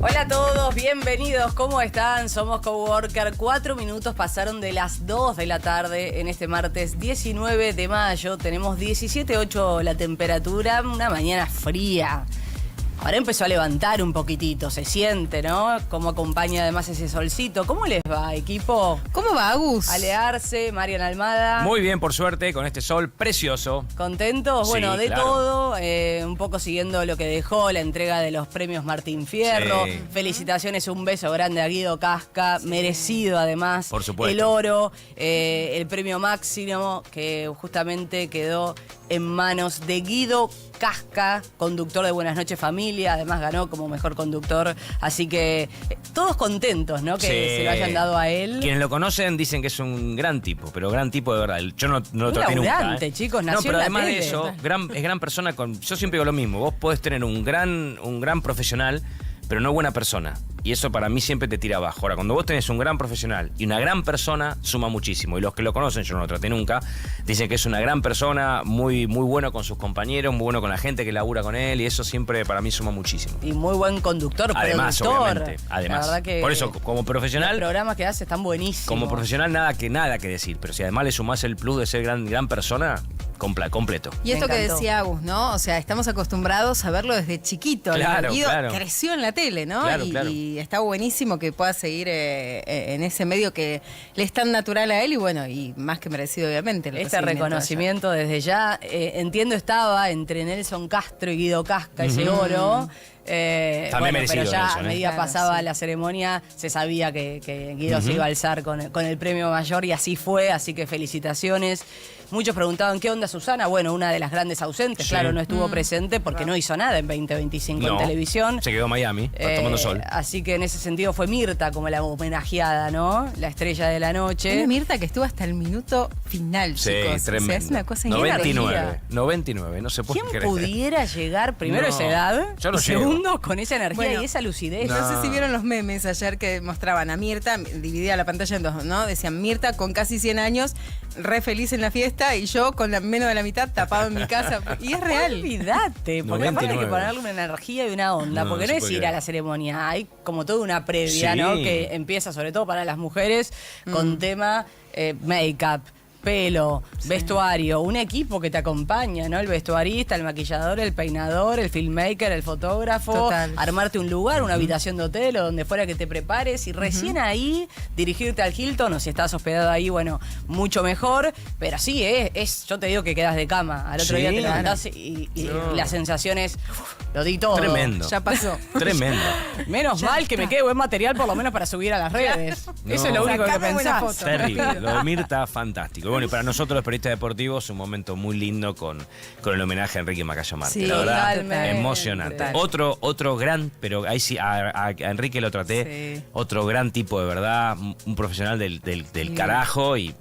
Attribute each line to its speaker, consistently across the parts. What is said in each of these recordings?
Speaker 1: Hola a todos, bienvenidos, ¿cómo están? Somos Coworker, 4 minutos pasaron de las 2 de la tarde en este martes 19 de mayo. Tenemos 17,8 la temperatura, una mañana fría. Ahora empezó a levantar un poquitito, se siente, ¿no? Cómo acompaña además ese solcito. ¿Cómo les va, equipo?
Speaker 2: ¿Cómo va, Agus?
Speaker 1: Ale Arce, Marian Almada.
Speaker 3: Muy bien, por suerte, con este sol precioso.
Speaker 1: ¿Contentos?
Speaker 3: Sí,
Speaker 1: Bueno, de
Speaker 3: claro.
Speaker 1: todo, un poco siguiendo lo que dejó la entrega de los premios Martín Fierro.
Speaker 3: Sí.
Speaker 1: Felicitaciones, un beso grande a Guido Casca, merecido además.
Speaker 3: Por supuesto.
Speaker 1: El oro, el premio máximo que justamente quedó en manos de Guido Casca, conductor de Buenas Noches Familia, además ganó como mejor conductor, así que todos contentos, ¿no? Que
Speaker 3: Sí.
Speaker 1: se lo hayan dado a él.
Speaker 3: Quienes lo conocen dicen que es un gran tipo, pero gran tipo de verdad. Yo no lo
Speaker 1: Un
Speaker 3: traté nunca.
Speaker 1: laburante, chicos, nació
Speaker 3: No, pero
Speaker 1: en la
Speaker 3: además de
Speaker 1: tele.
Speaker 3: eso, es gran persona. Yo siempre digo lo mismo. Vos podés tener un gran profesional, pero no buena persona. Y eso para mí siempre te tira abajo. Ahora, cuando vos tenés un gran profesional y una gran persona, suma muchísimo. Y los que lo conocen, yo no lo traté nunca, dicen que es una gran persona, muy bueno con sus compañeros, muy bueno con la gente que labura con él. Y eso siempre para mí suma muchísimo.
Speaker 1: Y muy buen conductor,
Speaker 3: Además,
Speaker 1: productor.
Speaker 3: obviamente. Además.
Speaker 1: La verdad que
Speaker 3: Por eso, como profesional,
Speaker 1: los programas que hace están buenísimos.
Speaker 3: como profesional nada que decir. Pero si además le sumás el plus de ser gran persona, completo.
Speaker 2: Y esto
Speaker 1: Me
Speaker 2: que
Speaker 1: encantó.
Speaker 2: decía Agus, ¿no? O sea, estamos acostumbrados a verlo desde chiquito.
Speaker 3: Claro,
Speaker 2: Guido
Speaker 3: claro.
Speaker 2: creció en la tele, ¿no?
Speaker 3: Claro,
Speaker 2: y,
Speaker 3: claro.
Speaker 2: y está buenísimo que pueda seguir en ese medio que le es tan natural a él y bueno, y más que merecido, obviamente. el
Speaker 1: Este
Speaker 2: recibimiento
Speaker 1: reconocimiento desde ya, entiendo estaba entre Nelson Castro y Guido Casca ese oro.
Speaker 3: También merecido,
Speaker 1: pero ya
Speaker 3: Nelson,
Speaker 1: a medida
Speaker 2: Claro,
Speaker 1: pasaba
Speaker 2: sí.
Speaker 1: la ceremonia, se sabía que Guido se iba a alzar con el premio mayor y así fue, así que felicitaciones. Muchos preguntaban, ¿qué onda Susana? Bueno, una de las grandes ausentes,
Speaker 3: Sí.
Speaker 1: claro, no estuvo presente porque no hizo nada en 2025 en televisión.
Speaker 3: Se quedó en Miami, tomando sol.
Speaker 1: Así que en ese sentido fue Mirta como la homenajeada, ¿no? La estrella de la noche.
Speaker 2: Una Mirta que estuvo hasta el minuto final,
Speaker 3: Sí,
Speaker 2: chicos.
Speaker 3: tremendo.
Speaker 2: O sea, es una cosa
Speaker 3: 99, 99, no se puede
Speaker 1: ¿Quién
Speaker 3: creer.
Speaker 1: pudiera llegar primero a
Speaker 3: No,
Speaker 1: esa edad?
Speaker 3: yo no
Speaker 1: y
Speaker 3: llego.
Speaker 1: segundo, con esa energía
Speaker 2: Bueno,
Speaker 1: y esa lucidez?
Speaker 2: No sé si vieron los memes ayer que mostraban a Mirta, dividida la pantalla en dos, ¿no? Decían Mirta con casi 100 años, re feliz en la fiesta, y yo con menos de la mitad tapado en mi casa. Y es real.
Speaker 1: Olvídate, porque aparte hay que
Speaker 3: 99.
Speaker 1: ponerle una energía y una onda,
Speaker 3: No,
Speaker 1: porque
Speaker 3: no
Speaker 1: no
Speaker 3: se
Speaker 1: es
Speaker 3: puede
Speaker 1: ir a
Speaker 3: creer.
Speaker 1: la ceremonia, hay como toda una previa,
Speaker 3: Sí.
Speaker 1: ¿no? Que empieza sobre todo para las mujeres con tema make-up, pelo, vestuario, un equipo que te acompaña, ¿no? El vestuarista, el maquillador, el peinador, el filmmaker, el fotógrafo,
Speaker 2: Total.
Speaker 1: armarte un lugar, una habitación de hotel o donde fuera que te prepares y recién ahí dirigirte al Hilton, o si estás hospedado ahí, bueno, mucho mejor, pero sí, yo te digo que quedas de cama, al otro
Speaker 3: Sí.
Speaker 1: día te levantás y
Speaker 3: No.
Speaker 1: la sensación es, lo di todo.
Speaker 3: Tremendo.
Speaker 2: Ya pasó.
Speaker 3: Tremendo.
Speaker 1: Menos mal que me quede buen material por lo menos para subir a las redes.
Speaker 3: No.
Speaker 1: Eso es lo único que
Speaker 2: Sacame buena
Speaker 1: pensás.
Speaker 2: foto.
Speaker 3: Terrible. Lo de Mirta, fantástico. Y bueno, y para nosotros los periodistas deportivos, un momento muy lindo con el homenaje a Enrique Macaya Márquez.
Speaker 2: Sí,
Speaker 3: la verdad,
Speaker 1: totalmente.
Speaker 3: emocionante.
Speaker 2: Total.
Speaker 3: Otro gran, pero ahí sí, a Enrique lo traté,
Speaker 2: Sí.
Speaker 3: otro gran tipo de verdad, un profesional del carajo y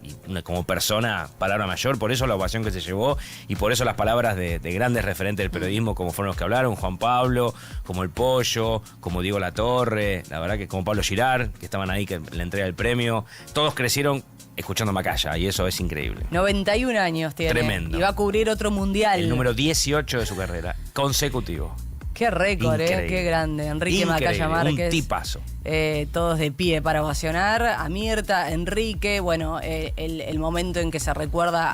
Speaker 3: como persona, palabra mayor, por eso la ovación que se llevó y por eso las palabras de grandes referentes del periodismo, como fueron los que hablaron, Juan Pablo, como el Pollo, como Diego Latorre, la verdad que como Pablo Girard, que estaban ahí que en la entrega del premio, todos crecieron escuchando a Macaya y eso es increíble.
Speaker 1: 91 años tiene.
Speaker 3: Tremendo.
Speaker 1: Y va a cubrir otro mundial.
Speaker 3: El número 18 de su carrera, consecutivo.
Speaker 1: Qué récord,
Speaker 3: Increíble.
Speaker 1: Qué grande. Enrique
Speaker 3: Increíble,
Speaker 1: Macaya Márquez.
Speaker 3: un tipazo.
Speaker 1: Todos de pie para ovacionar. A Mirta, Enrique, bueno, el momento en que se recuerda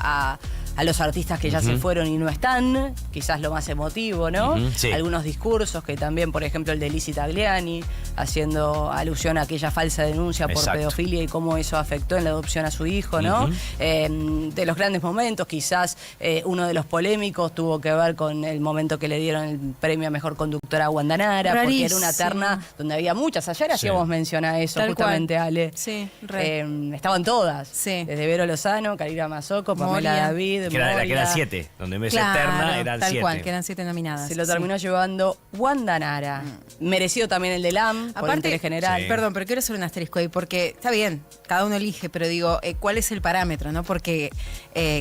Speaker 1: a los artistas que ya se fueron y no están, quizás lo más emotivo, ¿no?
Speaker 3: Sí.
Speaker 1: Algunos discursos que también, por ejemplo, el de Lizzy Tagliani, haciendo alusión a aquella falsa denuncia por
Speaker 3: Exacto.
Speaker 1: pedofilia y cómo eso afectó en la adopción a su hijo, ¿no? De los grandes momentos, quizás uno de los polémicos tuvo que ver con el momento que le dieron el premio a Mejor Conductora a Wanda Nara, porque era una
Speaker 2: Rarísimo.
Speaker 1: terna donde había muchas. Ayer hacíamos mención a eso,
Speaker 2: Tal
Speaker 1: justamente,
Speaker 2: cual.
Speaker 1: Ale.
Speaker 2: Sí, re.
Speaker 1: Estaban todas.
Speaker 2: Sí.
Speaker 1: Desde Vero Lozano, Karina Mazzocco, Pamela
Speaker 2: Moria.
Speaker 1: David,
Speaker 3: Que era la que
Speaker 1: Moria.
Speaker 3: eran 7, donde en vez de
Speaker 2: Claro,
Speaker 3: eterna eran
Speaker 2: tal
Speaker 3: 7.
Speaker 2: cual, que eran 7 nominadas.
Speaker 1: Se lo
Speaker 2: sí.
Speaker 1: terminó llevando Wanda Nara. Merecido también el de LAM, por interés general.
Speaker 3: Sí.
Speaker 2: Perdón, pero quiero hacer un asterisco ahí, porque está bien, cada uno elige, pero digo, ¿cuál es el parámetro? ¿No? Porque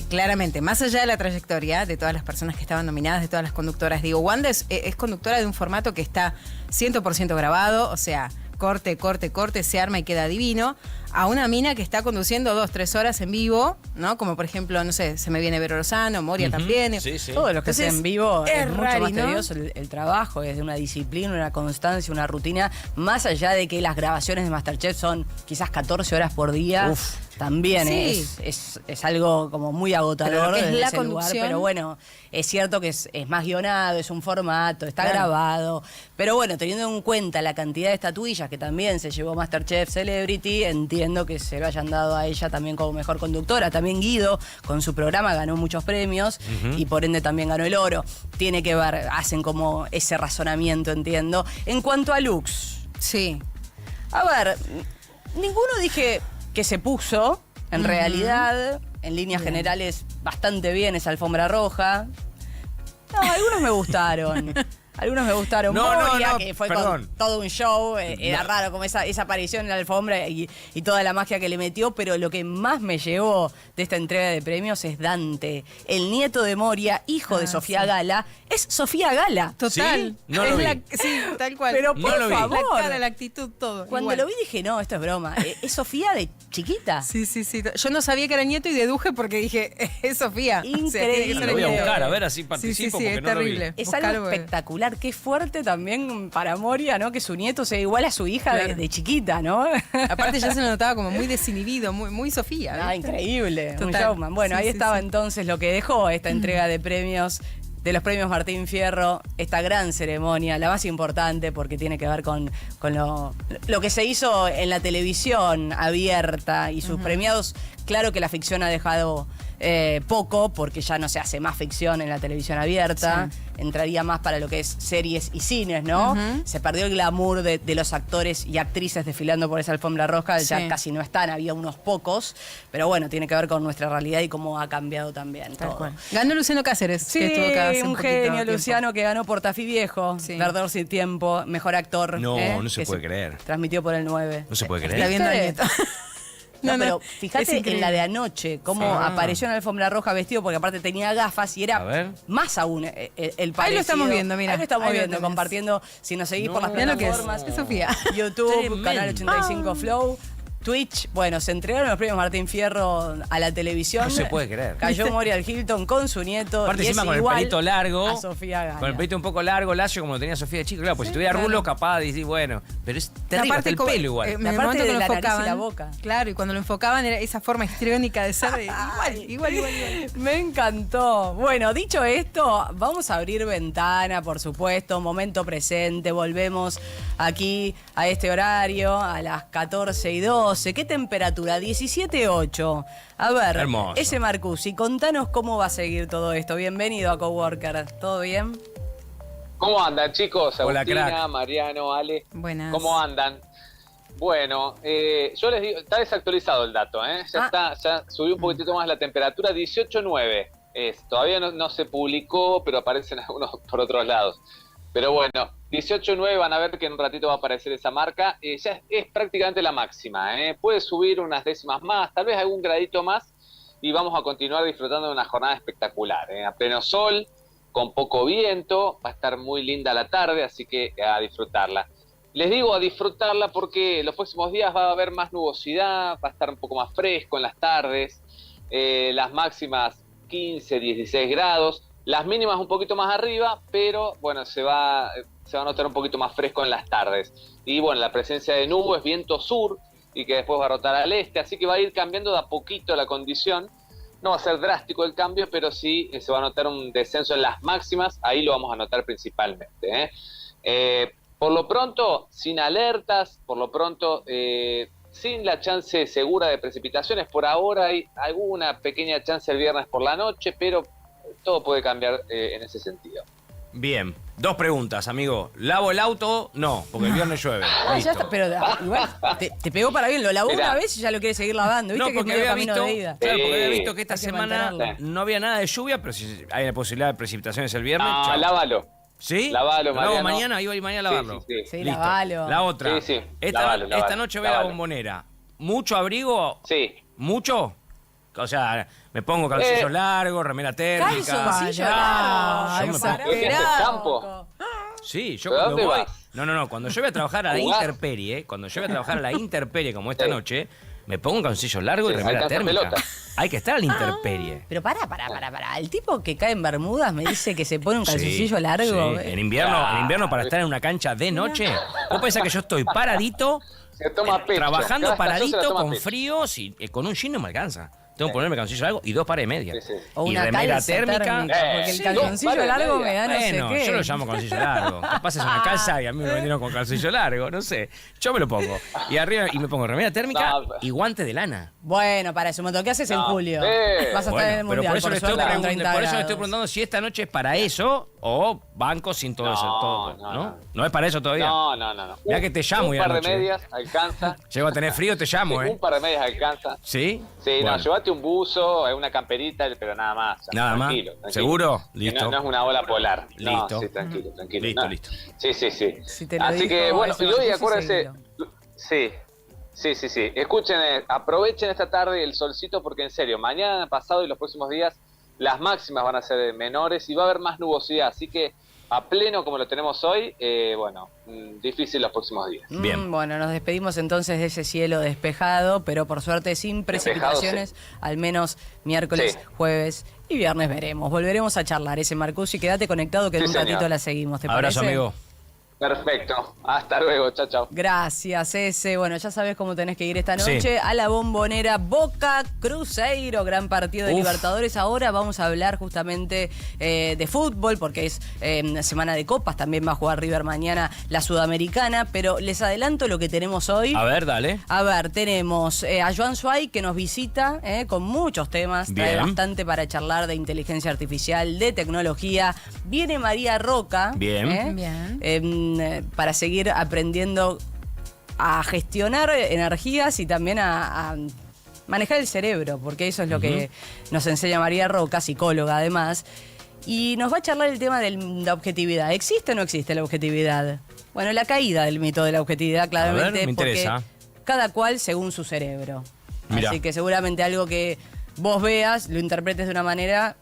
Speaker 2: claramente, más allá de la trayectoria de todas las personas que estaban nominadas, de todas las conductoras, digo, Wanda es conductora de un formato que está 100% grabado, o sea, corte, se arma y queda divino. a una mina que está conduciendo 2-3 horas en vivo, ¿no? Como por ejemplo, no sé, se me viene Vero Lozano, Moria también.
Speaker 3: Sí, sí.
Speaker 1: Todo lo que sea en vivo es mucho
Speaker 2: rari,
Speaker 1: más
Speaker 2: ¿no?
Speaker 1: tedioso. El trabajo es de una disciplina, una constancia, una rutina. Más allá de que las grabaciones de MasterChef son quizás 14 horas por día.
Speaker 3: Uf.
Speaker 1: También
Speaker 2: Sí.
Speaker 1: es algo como muy agotador.
Speaker 2: Pero lo que es
Speaker 1: desde
Speaker 2: la
Speaker 1: ese lugar,
Speaker 2: conducción.
Speaker 1: pero bueno, es cierto que es más guionado, es un formato, está grabado. Pero bueno, teniendo en cuenta la cantidad de estatuillas que también se llevó MasterChef Celebrity, entiendo que se lo hayan dado a ella también como mejor conductora. También Guido, con su programa, ganó muchos premios y por ende también ganó el oro. Tiene que ver, hacen como ese razonamiento, entiendo. En cuanto a looks,
Speaker 2: Sí.
Speaker 1: a ver, ninguno dije que se puso, en realidad, en líneas generales, bastante bien esa alfombra roja. No, algunos me gustaron. Algunos me gustaron.
Speaker 3: No,
Speaker 1: Moria,
Speaker 3: no,
Speaker 1: que fue
Speaker 3: perdón.
Speaker 1: con todo un show. Era raro como esa aparición en la alfombra y toda la magia que le metió. Pero lo que más me llevó de esta entrega de premios es Dante, el nieto de Moria, hijo de Sofía Gala. Es Sofía Gala.
Speaker 2: Total.
Speaker 3: ¿Sí? No lo vi.
Speaker 2: Sí, tal cual.
Speaker 1: Pero
Speaker 3: No
Speaker 1: por
Speaker 3: lo vi.
Speaker 1: favor.
Speaker 2: La cara, la actitud, todo.
Speaker 1: Cuando
Speaker 2: igual.
Speaker 1: lo vi dije, no, esto es broma. Es Sofía de chiquita.
Speaker 2: Sí. Yo no sabía que era nieto y deduje porque dije, es Sofía.
Speaker 1: Increíble.
Speaker 2: tiene que ser
Speaker 3: Lo voy a
Speaker 2: el
Speaker 3: buscar,
Speaker 2: video.
Speaker 3: a ver, así participo
Speaker 2: Sí,
Speaker 3: porque
Speaker 2: es
Speaker 3: no lo vi.
Speaker 2: terrible.
Speaker 1: Es
Speaker 2: Buscalo,
Speaker 1: algo
Speaker 2: porque-
Speaker 1: espectacular, qué fuerte también para Moria, ¿no? Que su nieto sea igual a su hija
Speaker 2: Claro.
Speaker 1: de chiquita, ¿no?
Speaker 2: Aparte ya se lo notaba como muy desinhibido, muy Sofía.
Speaker 1: Ah,
Speaker 2: ¿viste?
Speaker 1: increíble, un
Speaker 2: Total.
Speaker 1: showman. Bueno,
Speaker 2: Sí,
Speaker 1: ahí
Speaker 2: sí,
Speaker 1: estaba
Speaker 2: sí.
Speaker 1: entonces lo que dejó esta entrega de premios, de los premios Martín Fierro, esta gran ceremonia, la más importante porque tiene que ver con lo que se hizo en la televisión abierta y sus premiados. Claro que la ficción ha dejado poco porque ya no se hace más ficción en la televisión abierta. Entraría más para lo que es series y cines, ¿no? Se perdió el glamour de los actores y actrices desfilando por esa alfombra roja. Ya
Speaker 2: Sí.
Speaker 1: casi no están, había unos pocos. Pero bueno, tiene que ver con nuestra realidad y cómo ha cambiado también
Speaker 2: Tal
Speaker 1: todo.
Speaker 2: cual. Ganó Luciano Cáceres,
Speaker 1: Sí,
Speaker 2: que estuvo acá hace
Speaker 1: un
Speaker 2: poquito
Speaker 1: genio,
Speaker 2: tiempo.
Speaker 1: Luciano, que ganó por Tafí Viejo,
Speaker 2: Sí.
Speaker 1: Verdor sin tiempo, mejor actor.
Speaker 3: No, no se
Speaker 1: que
Speaker 3: puede creer.
Speaker 1: Transmitió por el 9.
Speaker 3: No se puede
Speaker 2: Está
Speaker 3: creer.
Speaker 2: viendo al
Speaker 1: ¿Viste?
Speaker 2: nieto.
Speaker 1: No,
Speaker 2: No,
Speaker 1: pero
Speaker 2: es
Speaker 1: fíjate en
Speaker 2: increíble.
Speaker 1: la de anoche, cómo
Speaker 3: Sí.
Speaker 1: apareció en la alfombra roja vestido, porque aparte tenía gafas y
Speaker 3: A
Speaker 1: era
Speaker 3: ver.
Speaker 1: más aún el parecido.
Speaker 2: Ahí lo estamos viendo, mira.
Speaker 1: Ahí lo estamos
Speaker 2: Ahí lo
Speaker 1: viendo,
Speaker 2: tenés.
Speaker 1: compartiendo. Si nos seguís por las
Speaker 2: Mirá lo que es.
Speaker 1: plataformas.
Speaker 2: Es Sofía.
Speaker 1: YouTube,
Speaker 3: Tremendo.
Speaker 1: Canal 85 Flow, Twitch. Bueno, se entregaron los premios Martín Fierro a la televisión.
Speaker 3: No se puede creer.
Speaker 1: Cayó Moria al Hilton con su nieto.
Speaker 3: Aparte
Speaker 1: y
Speaker 3: encima
Speaker 1: es
Speaker 3: con el
Speaker 1: igual
Speaker 3: pelito largo.
Speaker 1: A Sofía Gala.
Speaker 3: Con el pelito un poco largo, lacio, como lo tenía Sofía de chico. Claro, pues si tuviera
Speaker 2: claro.
Speaker 3: rulo, capaz de decir, bueno. Pero es terrible, hasta el
Speaker 2: como-
Speaker 3: pelo igual.
Speaker 2: en
Speaker 1: La
Speaker 2: el
Speaker 1: parte
Speaker 2: momento
Speaker 1: de
Speaker 2: que lo
Speaker 1: la nariz y
Speaker 2: enfocaban,
Speaker 1: la boca.
Speaker 2: Claro, y cuando lo enfocaban era esa forma histriónica de ser igual.
Speaker 1: Me encantó. Bueno, dicho esto, vamos a abrir ventana, por supuesto, momento presente. Volvemos aquí a este horario, a las 14:12. ¿Qué temperatura? 17:08. A ver,
Speaker 3: Hermoso.
Speaker 1: ese Marcusi, contanos cómo va a seguir todo esto. Bienvenido a Coworker. ¿Todo bien?
Speaker 4: ¿Cómo andan, chicos?
Speaker 3: Hola,
Speaker 4: Agustina,
Speaker 3: crack.
Speaker 4: Mariano, Ale.
Speaker 2: Buenas.
Speaker 4: ¿Cómo andan? Bueno, yo les digo, está desactualizado el dato, ¿eh? Ya subió un poquitito más la temperatura, 18.9 es. Todavía no se publicó, pero aparecen algunos por otros lados. Pero bueno, 18.9 van a ver que en un ratito va a aparecer esa marca. Ya es prácticamente la máxima, ¿eh? Puede subir unas décimas más, tal vez algún gradito más, y vamos a continuar disfrutando de una jornada espectacular, ¿eh? A pleno sol, con poco viento, va a estar muy linda la tarde, así que a disfrutarla. Les digo a disfrutarla porque los próximos días va a haber más nubosidad, va a estar un poco más fresco en las tardes, las máximas 15, 16 grados, las mínimas un poquito más arriba, pero bueno, se va a notar un poquito más fresco en las tardes. Y bueno, la presencia de nubes, viento sur, y que después va a rotar al este, así que va a ir cambiando de a poquito la condición. No va a ser drástico el cambio, pero sí se va a notar un descenso en las máximas, ahí lo vamos a notar principalmente, ¿eh? Por lo pronto, sin alertas, por lo pronto, sin la chance segura de precipitaciones. Por ahora hay alguna pequeña chance el viernes por la noche, pero todo puede cambiar en ese sentido.
Speaker 3: Bien. 2 preguntas, amigo. ¿Lavo el auto? No, porque el viernes llueve.
Speaker 1: Ah,
Speaker 3: Listo.
Speaker 1: ya está, pero igual te pegó para bien. Lo lavó
Speaker 4: Mirá.
Speaker 1: una vez y ya lo quiere seguir lavando. ¿Viste
Speaker 3: No,
Speaker 1: que es
Speaker 3: porque
Speaker 1: medio
Speaker 3: había
Speaker 1: camino
Speaker 3: visto,
Speaker 1: de ida?
Speaker 3: claro, porque había
Speaker 4: Sí.
Speaker 3: visto que esta
Speaker 1: Hay que
Speaker 3: semana
Speaker 1: mantenerlo.
Speaker 3: no había nada de lluvia, pero si hay la posibilidad de precipitaciones el viernes,
Speaker 4: Ah,
Speaker 3: chao.
Speaker 4: lávalo.
Speaker 3: ¿Sí?
Speaker 4: Lavalo,
Speaker 3: ¿Lo lavo
Speaker 4: Mariano.
Speaker 3: mañana? Iba a ir mañana a lavarlo.
Speaker 4: Sí.
Speaker 1: Sí,
Speaker 3: Listo.
Speaker 1: lavalo.
Speaker 3: La otra.
Speaker 4: Sí, sí.
Speaker 3: Esta,
Speaker 4: Lavalo.
Speaker 3: esta noche voy a la
Speaker 4: Lavalo.
Speaker 3: Bombonera. ¿Mucho abrigo?
Speaker 4: Sí.
Speaker 3: ¿Mucho? O sea, me pongo calzoncillos largos, remera térmica.
Speaker 1: Calzoncillo
Speaker 3: Ah,
Speaker 1: largo,
Speaker 3: yo me
Speaker 1: pará.
Speaker 3: pongo-
Speaker 4: ¿Qué haces, campo?
Speaker 3: Sí, yo
Speaker 4: ¿Pero
Speaker 3: cuando
Speaker 4: dónde
Speaker 3: voy...
Speaker 4: vas?
Speaker 3: No, cuando yo voy a trabajar a la
Speaker 4: ¿Jugás?
Speaker 3: intemperie, cuando yo voy a trabajar a la intemperie como esta
Speaker 4: Sí.
Speaker 3: noche, Me pongo un calzoncillo largo y remera
Speaker 4: alcanza
Speaker 3: térmica.
Speaker 4: pelota.
Speaker 3: Hay que estar a la intemperie.
Speaker 1: Pero pará. El tipo que cae en Bermudas me dice que se pone un calzoncillo
Speaker 3: Sí,
Speaker 1: largo.
Speaker 3: sí. En invierno para estar en una cancha de noche, vos pensás que yo estoy paradito,
Speaker 4: Se toma pecho.
Speaker 3: trabajando
Speaker 4: Cada estación se la
Speaker 3: paradito
Speaker 4: toma
Speaker 3: con
Speaker 4: pecho.
Speaker 3: frío, con un jean no me alcanza. Tengo que ponerme calzoncillo largo y 2 pares de media.
Speaker 4: Sí, sí.
Speaker 1: O
Speaker 3: Y
Speaker 1: una
Speaker 3: remera
Speaker 1: calza
Speaker 3: térmica.
Speaker 1: porque el
Speaker 4: Sí,
Speaker 1: calzoncillo
Speaker 4: dos pares de
Speaker 1: largo
Speaker 4: media.
Speaker 1: me da no
Speaker 3: Bueno,
Speaker 1: sé qué.
Speaker 3: yo lo llamo calzoncillo largo. Capaz es una calza y a mí me lo vendieron con calzoncillo largo, no sé. Yo me lo pongo. Y arriba y me pongo remera térmica
Speaker 4: No,
Speaker 3: y guante de lana.
Speaker 1: Bueno, para eso, ¿qué haces en
Speaker 4: No,
Speaker 1: julio? Vas a estar en el
Speaker 3: Pero
Speaker 1: mundial,
Speaker 3: por eso, le estoy
Speaker 1: suerte, con 30
Speaker 3: preguntando, por eso le estoy
Speaker 1: grados.
Speaker 3: preguntando si esta noche es para eso o banco sin todo eso. Todo, ¿no? ¿No es para eso todavía?
Speaker 4: No.
Speaker 3: Mirá que te llamo
Speaker 4: Un
Speaker 3: ya
Speaker 4: par de
Speaker 3: anoche.
Speaker 4: medias alcanza.
Speaker 3: Llego a tener frío, te llamo,
Speaker 4: Un par de medias alcanza.
Speaker 3: ¿Sí?
Speaker 4: Sí,
Speaker 3: Bueno.
Speaker 4: no, llévate un buzo, una camperita, pero nada más.
Speaker 3: Nada más.
Speaker 4: Tranquilo.
Speaker 3: ¿Seguro?
Speaker 4: Que
Speaker 3: Listo.
Speaker 4: No es una ola polar. No,
Speaker 3: Listo.
Speaker 4: sí, tranquilo.
Speaker 3: Listo,
Speaker 4: No.
Speaker 3: listo.
Speaker 4: Sí.
Speaker 1: Si te lo
Speaker 4: Así
Speaker 1: dijo
Speaker 4: que, bueno,
Speaker 1: ese
Speaker 4: y hoy
Speaker 1: Marcusi,
Speaker 4: acuérdense.
Speaker 1: seguilo.
Speaker 4: Sí. Escuchen, aprovechen esta tarde el solcito porque en serio, mañana, pasado y los próximos días las máximas van a ser menores y va a haber más nubosidad. Así que a pleno como lo tenemos hoy, difícil los próximos días.
Speaker 3: Bien.
Speaker 1: Bueno, nos despedimos entonces de ese cielo despejado, pero por suerte sin precipitaciones, al menos miércoles,
Speaker 4: Sí.
Speaker 1: jueves y viernes veremos. Volveremos a charlar ese Marcusi, quédate conectado que en
Speaker 4: Sí,
Speaker 1: un
Speaker 4: señor.
Speaker 1: ratito la seguimos, ¿te
Speaker 3: Abrazo,
Speaker 1: parece?
Speaker 3: amigo.
Speaker 4: Perfecto. Hasta luego. Chao.
Speaker 1: Gracias, ese. Bueno, ya sabes cómo tenés que ir esta
Speaker 3: Sí.
Speaker 1: noche a la Bombonera Boca Cruzeiro, gran partido de
Speaker 3: Uf.
Speaker 1: Libertadores. Ahora vamos a hablar justamente de fútbol, porque es semana de copas. También va a jugar River mañana la Sudamericana, pero les adelanto lo que tenemos hoy.
Speaker 3: A ver, dale.
Speaker 1: A ver, tenemos a Joan Suárez que nos visita con muchos temas. Trae
Speaker 3: Bien.
Speaker 1: bastante para charlar de inteligencia artificial, de tecnología. Viene María Roca.
Speaker 3: Bien.
Speaker 2: Bien.
Speaker 1: Para seguir aprendiendo a gestionar energías y también a manejar el cerebro, porque eso es lo que nos enseña María Roca, psicóloga además. Y nos va a charlar el tema de la objetividad. ¿Existe o no existe la objetividad? Bueno, la caída del mito de la objetividad, claramente,
Speaker 3: me interesa.
Speaker 1: porque cada cual según su cerebro.
Speaker 3: Mirá.
Speaker 1: Así que seguramente algo que vos veas, lo interpretes de una manera,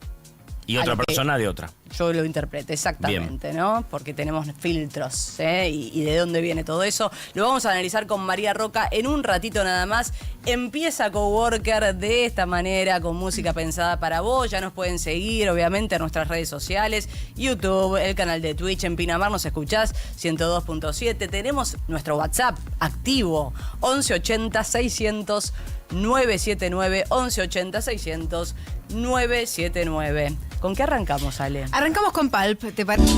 Speaker 3: Y otra
Speaker 1: Al que-
Speaker 3: persona de otra.
Speaker 1: yo lo interprete, exactamente, ¿no? Porque tenemos filtros, y de dónde viene todo eso. Lo vamos a analizar con María Roca en un ratito nada más. Empieza Coworker de esta manera, con música pensada para vos. Ya nos pueden seguir, obviamente, en nuestras redes sociales, YouTube, el canal de Twitch, en Pinamar nos escuchás, 102.7. Tenemos nuestro WhatsApp activo, 1180 600 979, 1180 600 979. ¿Con qué arrancamos, Ale?
Speaker 2: Arrancamos con Pulp, ¿te parece?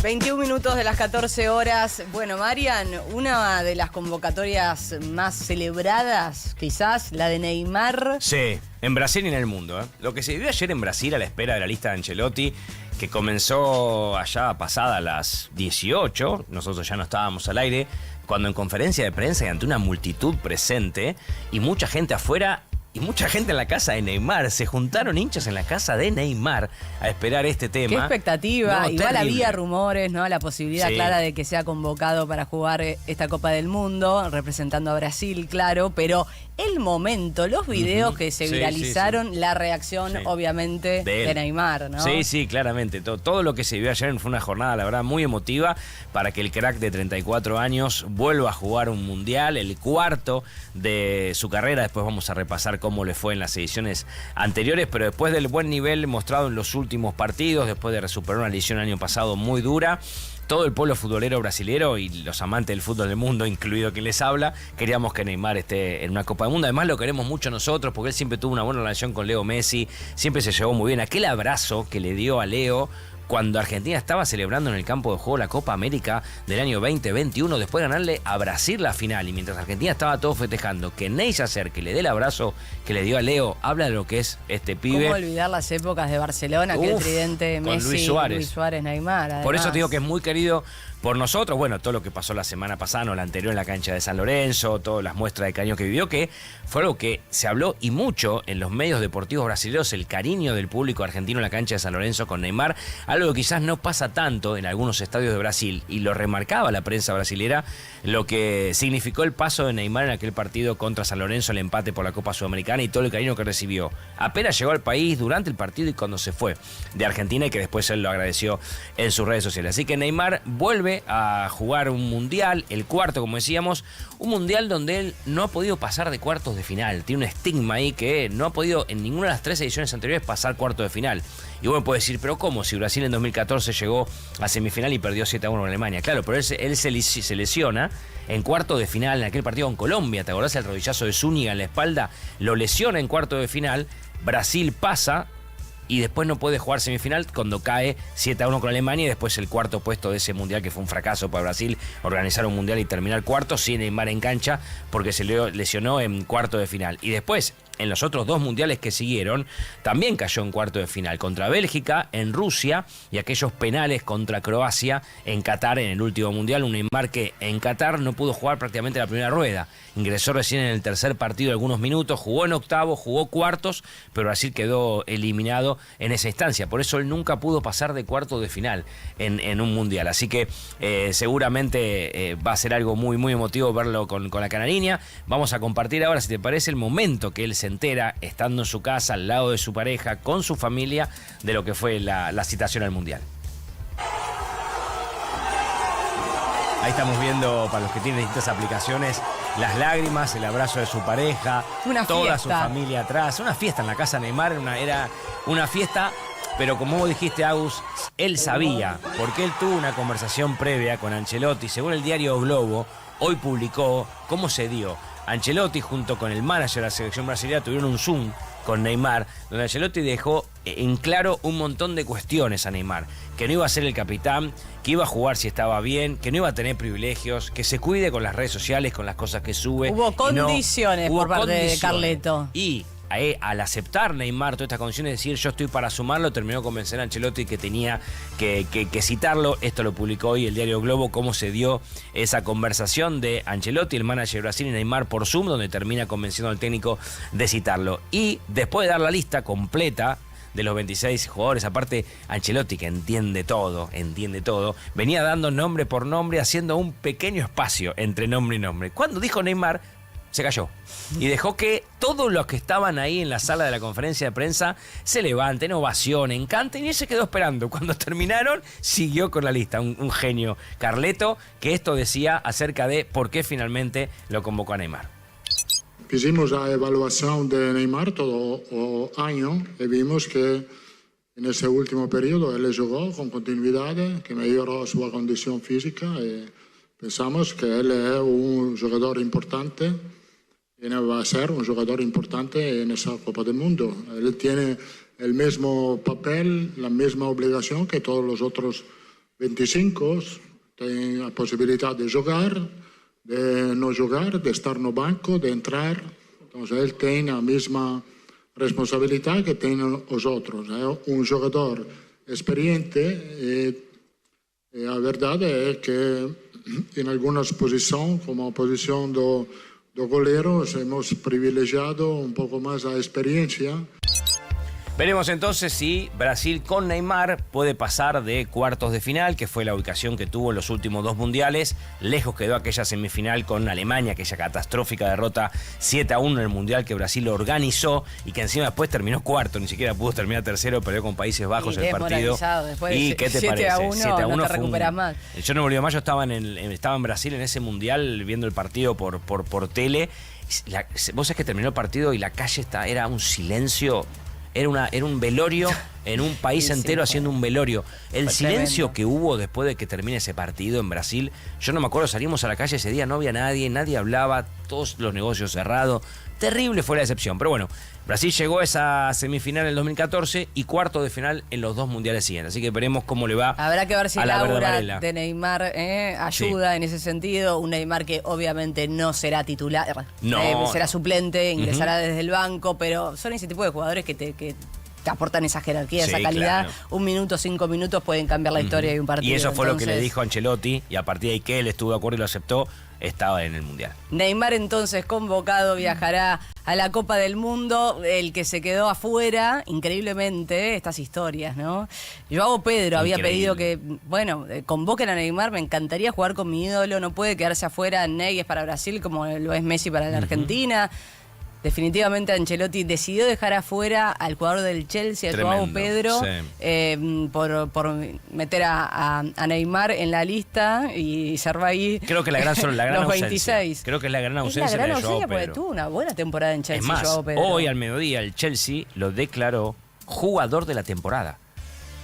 Speaker 1: 21 minutos de las 14 horas. Bueno, Marian, una de las convocatorias más celebradas, quizás, la de Neymar.
Speaker 3: Sí, en Brasil y en el mundo. Lo que se vivió ayer en Brasil a la espera de la lista de Ancelotti, que comenzó allá pasada las 18, nosotros ya no estábamos al aire, cuando en conferencia de prensa y ante una multitud presente y mucha gente afuera y mucha gente en la casa de Neymar, se juntaron hinchas en la casa de Neymar a esperar este tema.
Speaker 1: Qué expectativa.
Speaker 3: No,
Speaker 1: igual
Speaker 3: terrible.
Speaker 1: había rumores, ¿no? La posibilidad clara de que sea convocado para jugar esta Copa del Mundo, representando a Brasil, claro, pero el momento, los videos que se viralizaron, la reacción, obviamente, de Neymar, ¿no?
Speaker 3: Sí, claramente. Todo lo que se vio ayer fue una jornada, la verdad, muy emotiva para que el crack de 34 años vuelva a jugar un mundial, el cuarto de su carrera. Después vamos a repasar cómo le fue en las ediciones anteriores, pero después del buen nivel mostrado en los últimos partidos, después de superar una lesión el año pasado muy dura, todo el pueblo futbolero brasilero y los amantes del fútbol del mundo, incluido quien les habla, queríamos que Neymar esté en una Copa del Mundo. Además lo queremos mucho nosotros porque él siempre tuvo una buena relación con Leo Messi, siempre se llevó muy bien. Aquel abrazo que le dio a Leo cuando Argentina estaba celebrando en el campo de juego la Copa América del año 2021, después de ganarle a Brasil la final, y mientras Argentina estaba todo festejando, que Ney se acerque y le dé el abrazo que le dio a Leo, habla de lo que es este pibe.
Speaker 1: ¿Cómo olvidar las épocas de Barcelona, aquel tridente
Speaker 3: con
Speaker 1: Messi,
Speaker 3: Luis Suárez,
Speaker 1: Neymar? Además.
Speaker 3: Por eso te digo que es muy querido por nosotros. Bueno, todo lo que pasó la semana pasada, no la anterior, en la cancha de San Lorenzo, todas las muestras de cariño que vivió, que fue algo que se habló y mucho en los medios deportivos brasileños, el cariño del público argentino en la cancha de San Lorenzo con Neymar, algo que quizás no pasa tanto en algunos estadios de Brasil, y lo remarcaba la prensa brasilera, lo que significó el paso de Neymar en aquel partido contra San Lorenzo, el empate por la Copa Sudamericana y todo el cariño que recibió apenas llegó al país, durante el partido y cuando se fue de Argentina, y que después él lo agradeció en sus redes sociales. Así que Neymar vuelve a jugar un mundial, el cuarto, como decíamos, un mundial donde él no ha podido pasar de cuartos de final. Tiene un estigma ahí que no ha podido en ninguna de las 3 ediciones anteriores pasar cuartos de final. Y bueno, puede decir, pero ¿cómo? Si Brasil en 2014 llegó a semifinal y perdió 7-1 en Alemania. Claro, pero él se lesiona en cuarto de final en aquel partido con Colombia. ¿Te acordás el rodillazo de Zúñiga en la espalda? Lo lesiona en cuarto de final. Brasil pasa y después no puede jugar semifinal cuando cae 7-1 con Alemania, y después el cuarto puesto de ese mundial, que fue un fracaso para Brasil, organizar un mundial y terminar cuarto sin Neymar en cancha porque se lesionó en cuarto de final. Y después, en los otros 2 mundiales que siguieron, también cayó en cuarto de final, contra Bélgica, en Rusia, y aquellos penales contra Croacia en Qatar en el último mundial. Un Neymar que en Qatar no pudo jugar prácticamente la primera rueda. Ingresó recién en el tercer partido algunos minutos, jugó en octavo, jugó cuartos, pero Brasil quedó eliminado en esa instancia. Por eso él nunca pudo pasar de cuarto de final en un mundial. Así que seguramente va a ser algo muy, muy emotivo verlo con la canariña. Vamos a compartir ahora, si te parece, el momento que él se entera, estando en su casa, al lado de su pareja, con su familia, de lo que fue la citación al mundial. Ahí estamos viendo, para los que tienen distintas aplicaciones, las lágrimas, el abrazo de su pareja, toda su familia atrás. Una fiesta en la casa de Neymar, era una fiesta, pero como vos dijiste, Agus, él sabía, porque él tuvo una conversación previa con Ancelotti. Según el diario Globo, hoy publicó cómo se dio. Ancelotti junto con el manager de la selección brasileña tuvieron un Zoom con Neymar, donde Ancelotti dejó en claro un montón de cuestiones a Neymar, que no iba a ser el capitán, que iba a jugar si estaba bien, que no iba a tener privilegios, que se cuide con las redes sociales, con las cosas que sube.
Speaker 1: Hubo condiciones por parte de Carleto.
Speaker 3: Y al aceptar Neymar todas estas condiciones, decir yo estoy para sumarlo, terminó convencer a Ancelotti que tenía que citarlo. Esto lo publicó hoy el diario Globo, cómo se dio esa conversación de Ancelotti, el manager de Brasil, y Neymar por Zoom, donde termina convenciendo al técnico de citarlo. Y después de dar la lista completa de los 26 jugadores, aparte Ancelotti, que entiende todo, venía dando nombre por nombre, haciendo un pequeño espacio entre nombre y nombre. Cuando dijo Neymar, se cayó y dejó que todos los que estaban ahí en la sala de la conferencia de prensa se levanten, ovacionen, canten, y él se quedó esperando. Cuando terminaron, siguió con la lista. Un genio, Carleto, que esto decía acerca de por qué finalmente lo convocó a Neymar.
Speaker 5: Hicimos la evaluación de Neymar todo el año y vimos que en ese último periodo él jugó con continuidad, que mejoró su condición física, y pensamos que él es un jugador importante y va a ser un jugador importante en esa Copa del Mundo. Él tiene el mismo papel, la misma obligación que todos los otros 25 tem a possibilidade de jogar, de não jogar, de estar no banco, de entrar. Então ele tem a mesma responsabilidade que tem os outros. É um jogador experiente e a verdade é que em algumas posições, como a posição do goleiro, hemos privilegiado un poco más la experiencia.
Speaker 3: Veremos entonces si Brasil con Neymar puede pasar de cuartos de final, que fue la ubicación que tuvo en los últimos 2 mundiales. Lejos quedó aquella semifinal con Alemania, aquella catastrófica derrota 7-1 en el mundial que Brasil organizó y que encima después terminó cuarto, ni siquiera pudo terminar tercero, perdió con Países Bajos el partido. ¿Y qué te parece?
Speaker 1: 7-1 no te recuperas más.
Speaker 3: Yo no me olvido más, yo estaba en Brasil en ese mundial viendo el partido por tele. Vos sabés que terminó el partido y la calle era un silencio. Era un velorio en un país entero haciendo un velorio. El silencio que hubo después de que termine ese partido en Brasil, yo no me acuerdo, salimos a la calle ese día, no había nadie hablaba, todos los negocios cerrados. Terrible fue la decepción, pero bueno, Brasil llegó a esa semifinal en el 2014 y cuarto de final en los 2 mundiales siguientes. Así que veremos cómo le va.
Speaker 1: Habrá que ver si
Speaker 3: el
Speaker 1: aura de Neymar ayuda en ese sentido. Un Neymar que obviamente no será titular, será suplente, ingresará desde el banco, pero son ese tipo de jugadores que te aportan esa jerarquía, esa calidad. Claro. 1 minuto, 5 minutos pueden cambiar la historia de un partido.
Speaker 3: Y eso fue lo que le dijo Ancelotti, y a partir de ahí que él estuvo de acuerdo y lo aceptó, estaba en el Mundial.
Speaker 1: Neymar entonces convocado, viajará a la Copa del Mundo. El que se quedó afuera, increíblemente, estas historias, ¿no? Joao Pedro había pedido que, convoquen a Neymar, me encantaría jugar con mi ídolo, no puede quedarse afuera. Ney es para Brasil como lo es Messi para la Argentina. Definitivamente Ancelotti decidió dejar afuera al jugador del Chelsea, a Joao Pedro, por meter a Neymar en la lista y cerró ahí.
Speaker 3: Creo que la gran
Speaker 1: los 26.
Speaker 3: Creo que es la gran ausencia de Joao Pedro.
Speaker 1: Porque tuvo una buena temporada en Chelsea.
Speaker 3: Es más,
Speaker 1: Joao Pedro.
Speaker 3: Hoy al mediodía el Chelsea lo declaró jugador de la temporada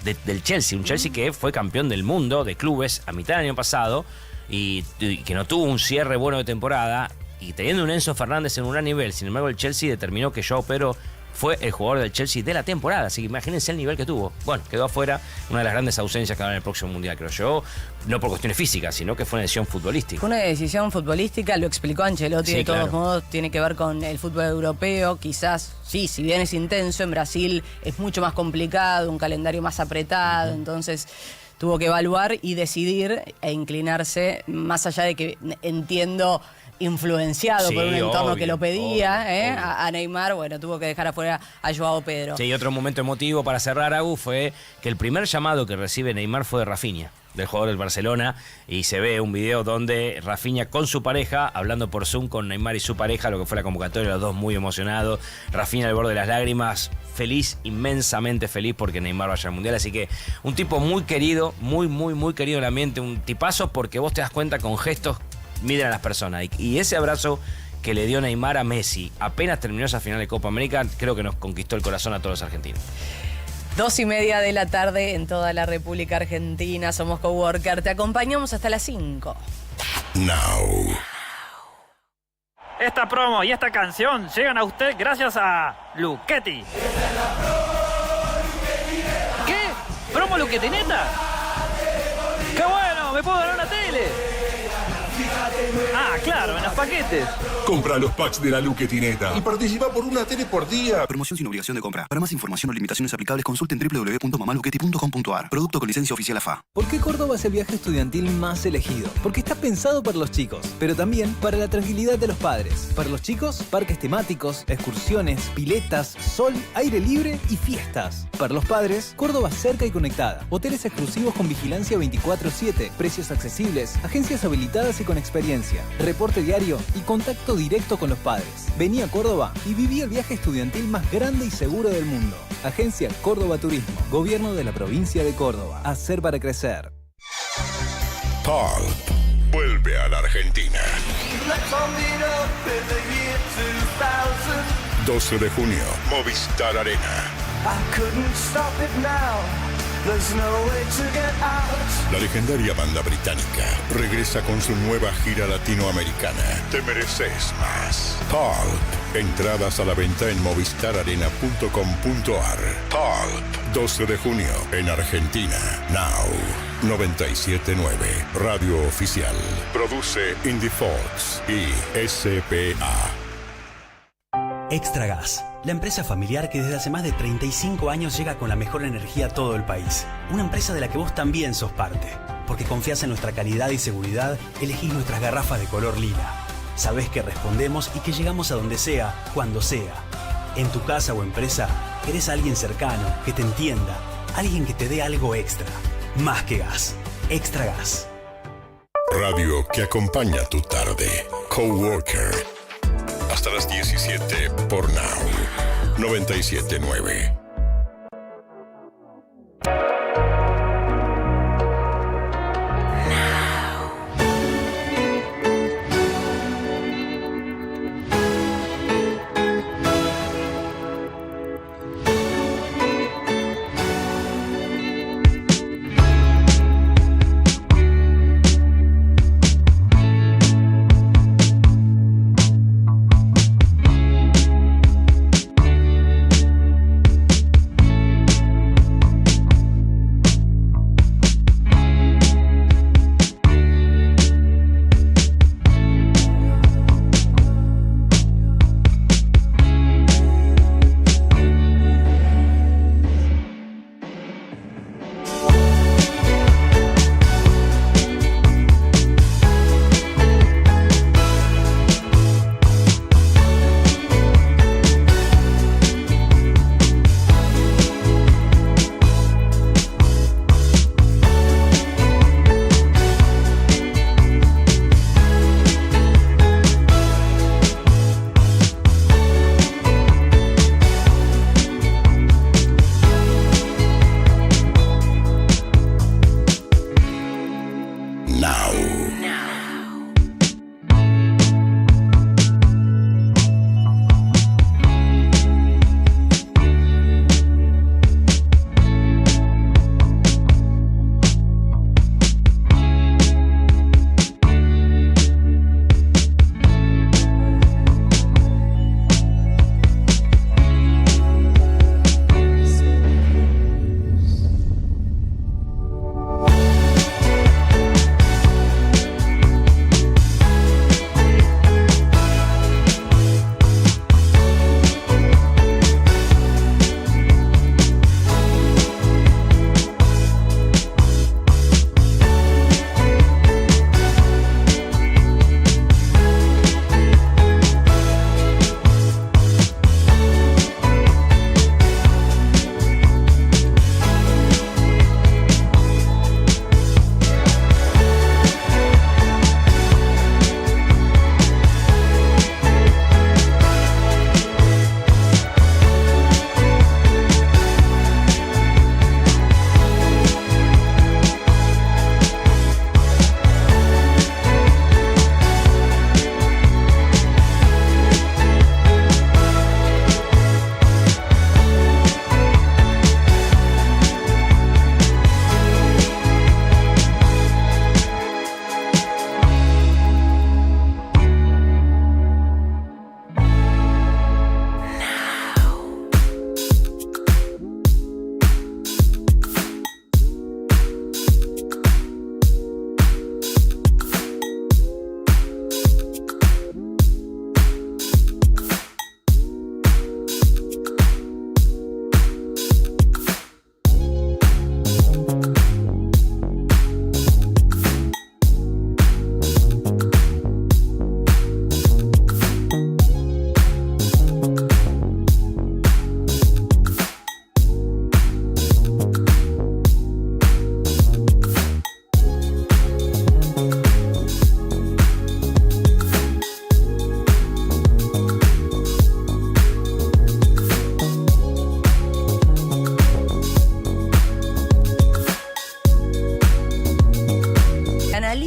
Speaker 3: del Chelsea. Un Chelsea que fue campeón del mundo de clubes a mitad del año pasado y que no tuvo un cierre bueno de temporada. Y teniendo un Enzo Fernández en un gran nivel, sin embargo el Chelsea determinó que Joao Pedro fue el jugador del Chelsea de la temporada. Así que imagínense el nivel que tuvo. Bueno, quedó afuera, una de las grandes ausencias que habrá en el próximo Mundial, creo yo. No por cuestiones físicas, sino que fue una decisión futbolística.
Speaker 1: Fue una decisión futbolística, lo explicó Ancelotti, de todos modos, tiene que ver con el fútbol europeo. Quizás, sí, si bien es intenso, en Brasil es mucho más complicado, un calendario más apretado, entonces tuvo que evaluar y decidir e inclinarse, más allá de que entiendo influenciado por un entorno que lo pedía, obvio. A Neymar, tuvo que dejar afuera a Joao Pedro.
Speaker 3: Sí, y otro momento emotivo para cerrar, Agus, fue que el primer llamado que recibe Neymar fue de Rafinha, del jugador del Barcelona, y se ve un video donde Rafinha con su pareja, hablando por Zoom con Neymar y su pareja, lo que fue la convocatoria, los dos muy emocionados, Rafinha al borde de las lágrimas, feliz, inmensamente feliz porque Neymar vaya al Mundial, así que un tipo muy querido, muy querido en el ambiente, un tipazo porque vos te das cuenta con gestos miden a las personas. Y ese abrazo que le dio Neymar a Messi apenas terminó esa final de Copa América, creo que nos conquistó el corazón a todos los argentinos.
Speaker 1: 2:30 de la tarde en toda la República Argentina. Somos Coworker. Te acompañamos hasta las 5.
Speaker 6: Now.
Speaker 7: Esta promo y esta canción llegan a usted gracias a Luchetti. ¿Qué? ¿Promo Luchetti neta? ¡Qué bueno! ¡Me puedo ganar una tele! Ah, claro, en los paquetes.
Speaker 6: Compra los packs de la Luchetineta
Speaker 8: y participa por una tele por día.
Speaker 9: Promoción sin obligación de compra. Para más información o limitaciones aplicables, consulten www.mamaluchetti.com.ar. Producto con licencia oficial AFA.
Speaker 10: ¿Por qué Córdoba es el viaje estudiantil más elegido? Porque está pensado para los chicos, pero también para la tranquilidad de los padres. Para los chicos, parques temáticos, excursiones, piletas, sol, aire libre y fiestas. Para los padres, Córdoba cerca y conectada. Hoteles exclusivos con vigilancia 24/7, precios accesibles, agencias habilitadas y con experiencia, reporte diario y contacto directo con los padres. Vení a Córdoba y viví el viaje estudiantil más grande y seguro del mundo. Agencia Córdoba Turismo, Gobierno de la Provincia de Córdoba. Hacer para crecer.
Speaker 6: Pulp vuelve a la Argentina. 12 de junio, Movistar Arena. La legendaria banda británica regresa con su nueva gira latinoamericana. Te mereces más. Pulp. Entradas a la venta en movistararena.com.ar. Pulp, 12 de junio en Argentina. Now, 97.9, Radio Oficial. Produce Indie Fox y SPA.
Speaker 11: Extra Gas, la empresa familiar que desde hace más de 35 años llega con la mejor energía a todo el país. Una empresa de la que vos también sos parte. Porque confías en nuestra calidad y seguridad, elegís nuestras garrafas de color lila. Sabés que respondemos y que llegamos a donde sea, cuando sea. En tu casa o empresa, querés a alguien cercano, que te entienda, alguien que te dé algo extra. Más que gas. Extra Gas.
Speaker 6: Radio que acompaña tu tarde. Coworker. Hasta las 17 por Now. 97.9.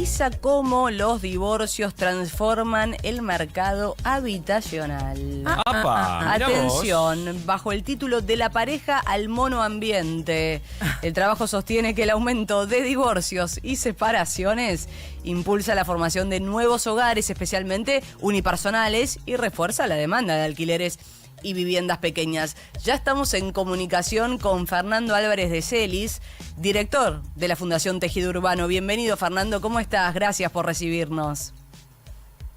Speaker 1: analiza cómo los divorcios transforman el mercado habitacional.
Speaker 3: ¡Apa! Mirá
Speaker 1: Atención, bajo el título De la pareja al monoambiente, el trabajo sostiene que el aumento de divorcios y separaciones impulsa la formación de nuevos hogares, especialmente unipersonales, y refuerza la demanda de alquileres y viviendas pequeñas. Ya estamos en comunicación con Fernando Álvarez de Celis, director de la Fundación Tejido Urbano. Bienvenido, Fernando, ¿cómo estás? Gracias por recibirnos.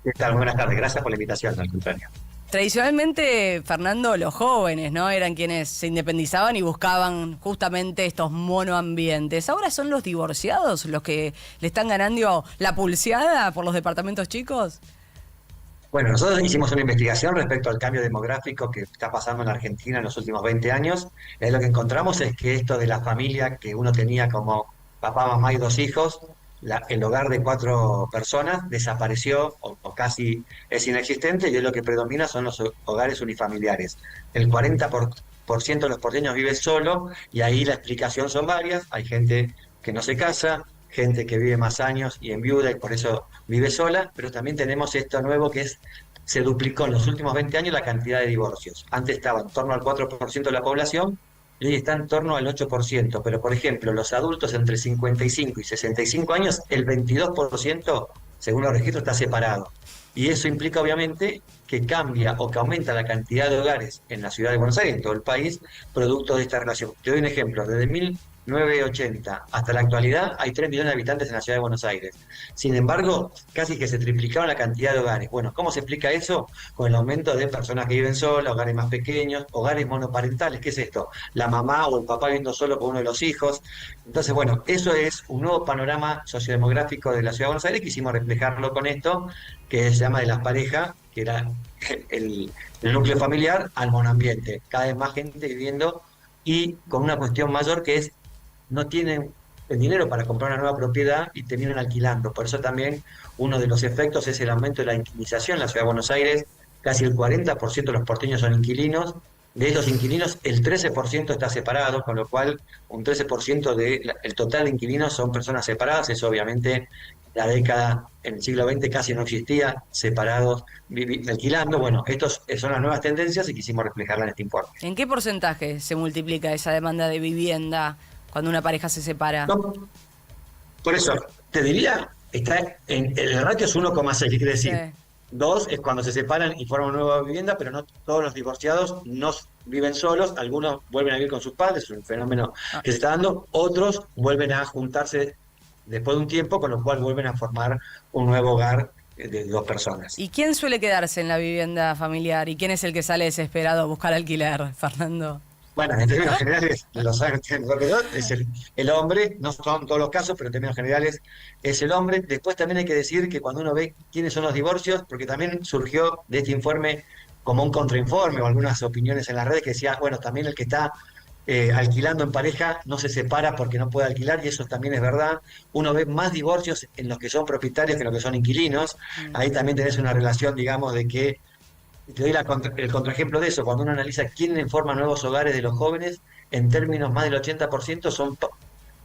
Speaker 12: ¿Qué tal? Buenas tardes, gracias por la invitación, al contrario.
Speaker 1: Tradicionalmente, Fernando, los jóvenes, ¿no?, eran quienes se independizaban y buscaban justamente estos monoambientes. ¿Ahora son los divorciados los que le están ganando la pulseada por los departamentos chicos?
Speaker 12: Bueno, nosotros hicimos una investigación respecto al cambio demográfico que está pasando en Argentina en los últimos 20 años. Lo que encontramos es que esto de la familia que uno tenía como papá, mamá y 2 hijos, el hogar de 4 personas desapareció o casi es inexistente, y hoy lo que predomina son los hogares unifamiliares. El 40% de los porteños vive solo, y ahí la explicación son varias. Hay gente que no se casa, gente que vive más años y enviuda y por eso vive sola, pero también tenemos esto nuevo que se duplicó en los últimos 20 años la cantidad de divorcios. Antes estaba en torno al 4% de la población y hoy está en torno al 8%, pero por ejemplo los adultos entre 55 y 65 años, el 22%, según los registros, está separado. Y eso implica obviamente que cambia o que aumenta la cantidad de hogares en la ciudad de Buenos Aires, en todo el país, producto de esta relación. Te doy un ejemplo, desde 1980 hasta la actualidad hay 3 millones de habitantes en la ciudad de Buenos Aires. Sin embargo, casi que se triplicaron la cantidad de hogares. Bueno, ¿cómo se explica eso? Con el aumento de personas que viven solas, hogares más pequeños, hogares monoparentales. ¿Qué es esto? La mamá o el papá viviendo solo con uno de los hijos. Entonces, bueno, eso es un nuevo panorama sociodemográfico de la ciudad de Buenos Aires. Quisimos reflejarlo con esto, que se llama De las parejas, que era el núcleo familiar, al monoambiente. Cada vez más gente viviendo y con una cuestión mayor que es no tienen el dinero para comprar una nueva propiedad y terminan alquilando. Por eso también uno de los efectos es el aumento de la inquilinización en la ciudad de Buenos Aires. Casi el 40% de los porteños son inquilinos. De estos inquilinos, el 13% está separado, con lo cual un 13% del total de inquilinos son personas separadas. Eso obviamente la década, en el siglo XX casi no existía, separados, alquilando. Bueno, estas son las nuevas tendencias y quisimos reflejarlas en este informe.
Speaker 1: ¿En qué porcentaje se multiplica esa demanda de vivienda cuando una pareja se separa?
Speaker 12: No, por eso, te diría, el ratio es 1,6, ¿qué quiere decir? Sí. 2 es cuando se separan y forman una nueva vivienda, pero no todos los divorciados no viven solos, algunos vuelven a vivir con sus padres, es un fenómeno que se está dando, otros vuelven a juntarse después de un tiempo, con lo cual vuelven a formar un nuevo hogar de 2 personas.
Speaker 1: ¿Y quién suele quedarse en la vivienda familiar? ¿Y quién es el que sale desesperado a buscar alquiler, Fernando?
Speaker 12: Bueno, en términos generales, lo saben mejor que yo, es el hombre, no son todos los casos, pero en términos generales es el hombre. Después también hay que decir que cuando uno ve quiénes son los divorcios, porque también surgió de este informe como un contrainforme o algunas opiniones en las redes que decía, bueno, también el que está alquilando en pareja no se separa porque no puede alquilar, y eso también es verdad. Uno ve más divorcios en los que son propietarios que en los que son inquilinos. Ahí también tenés una relación, digamos, de que te doy el contraejemplo de eso. Cuando uno analiza quién forma nuevos hogares de los jóvenes, en términos más del 80% son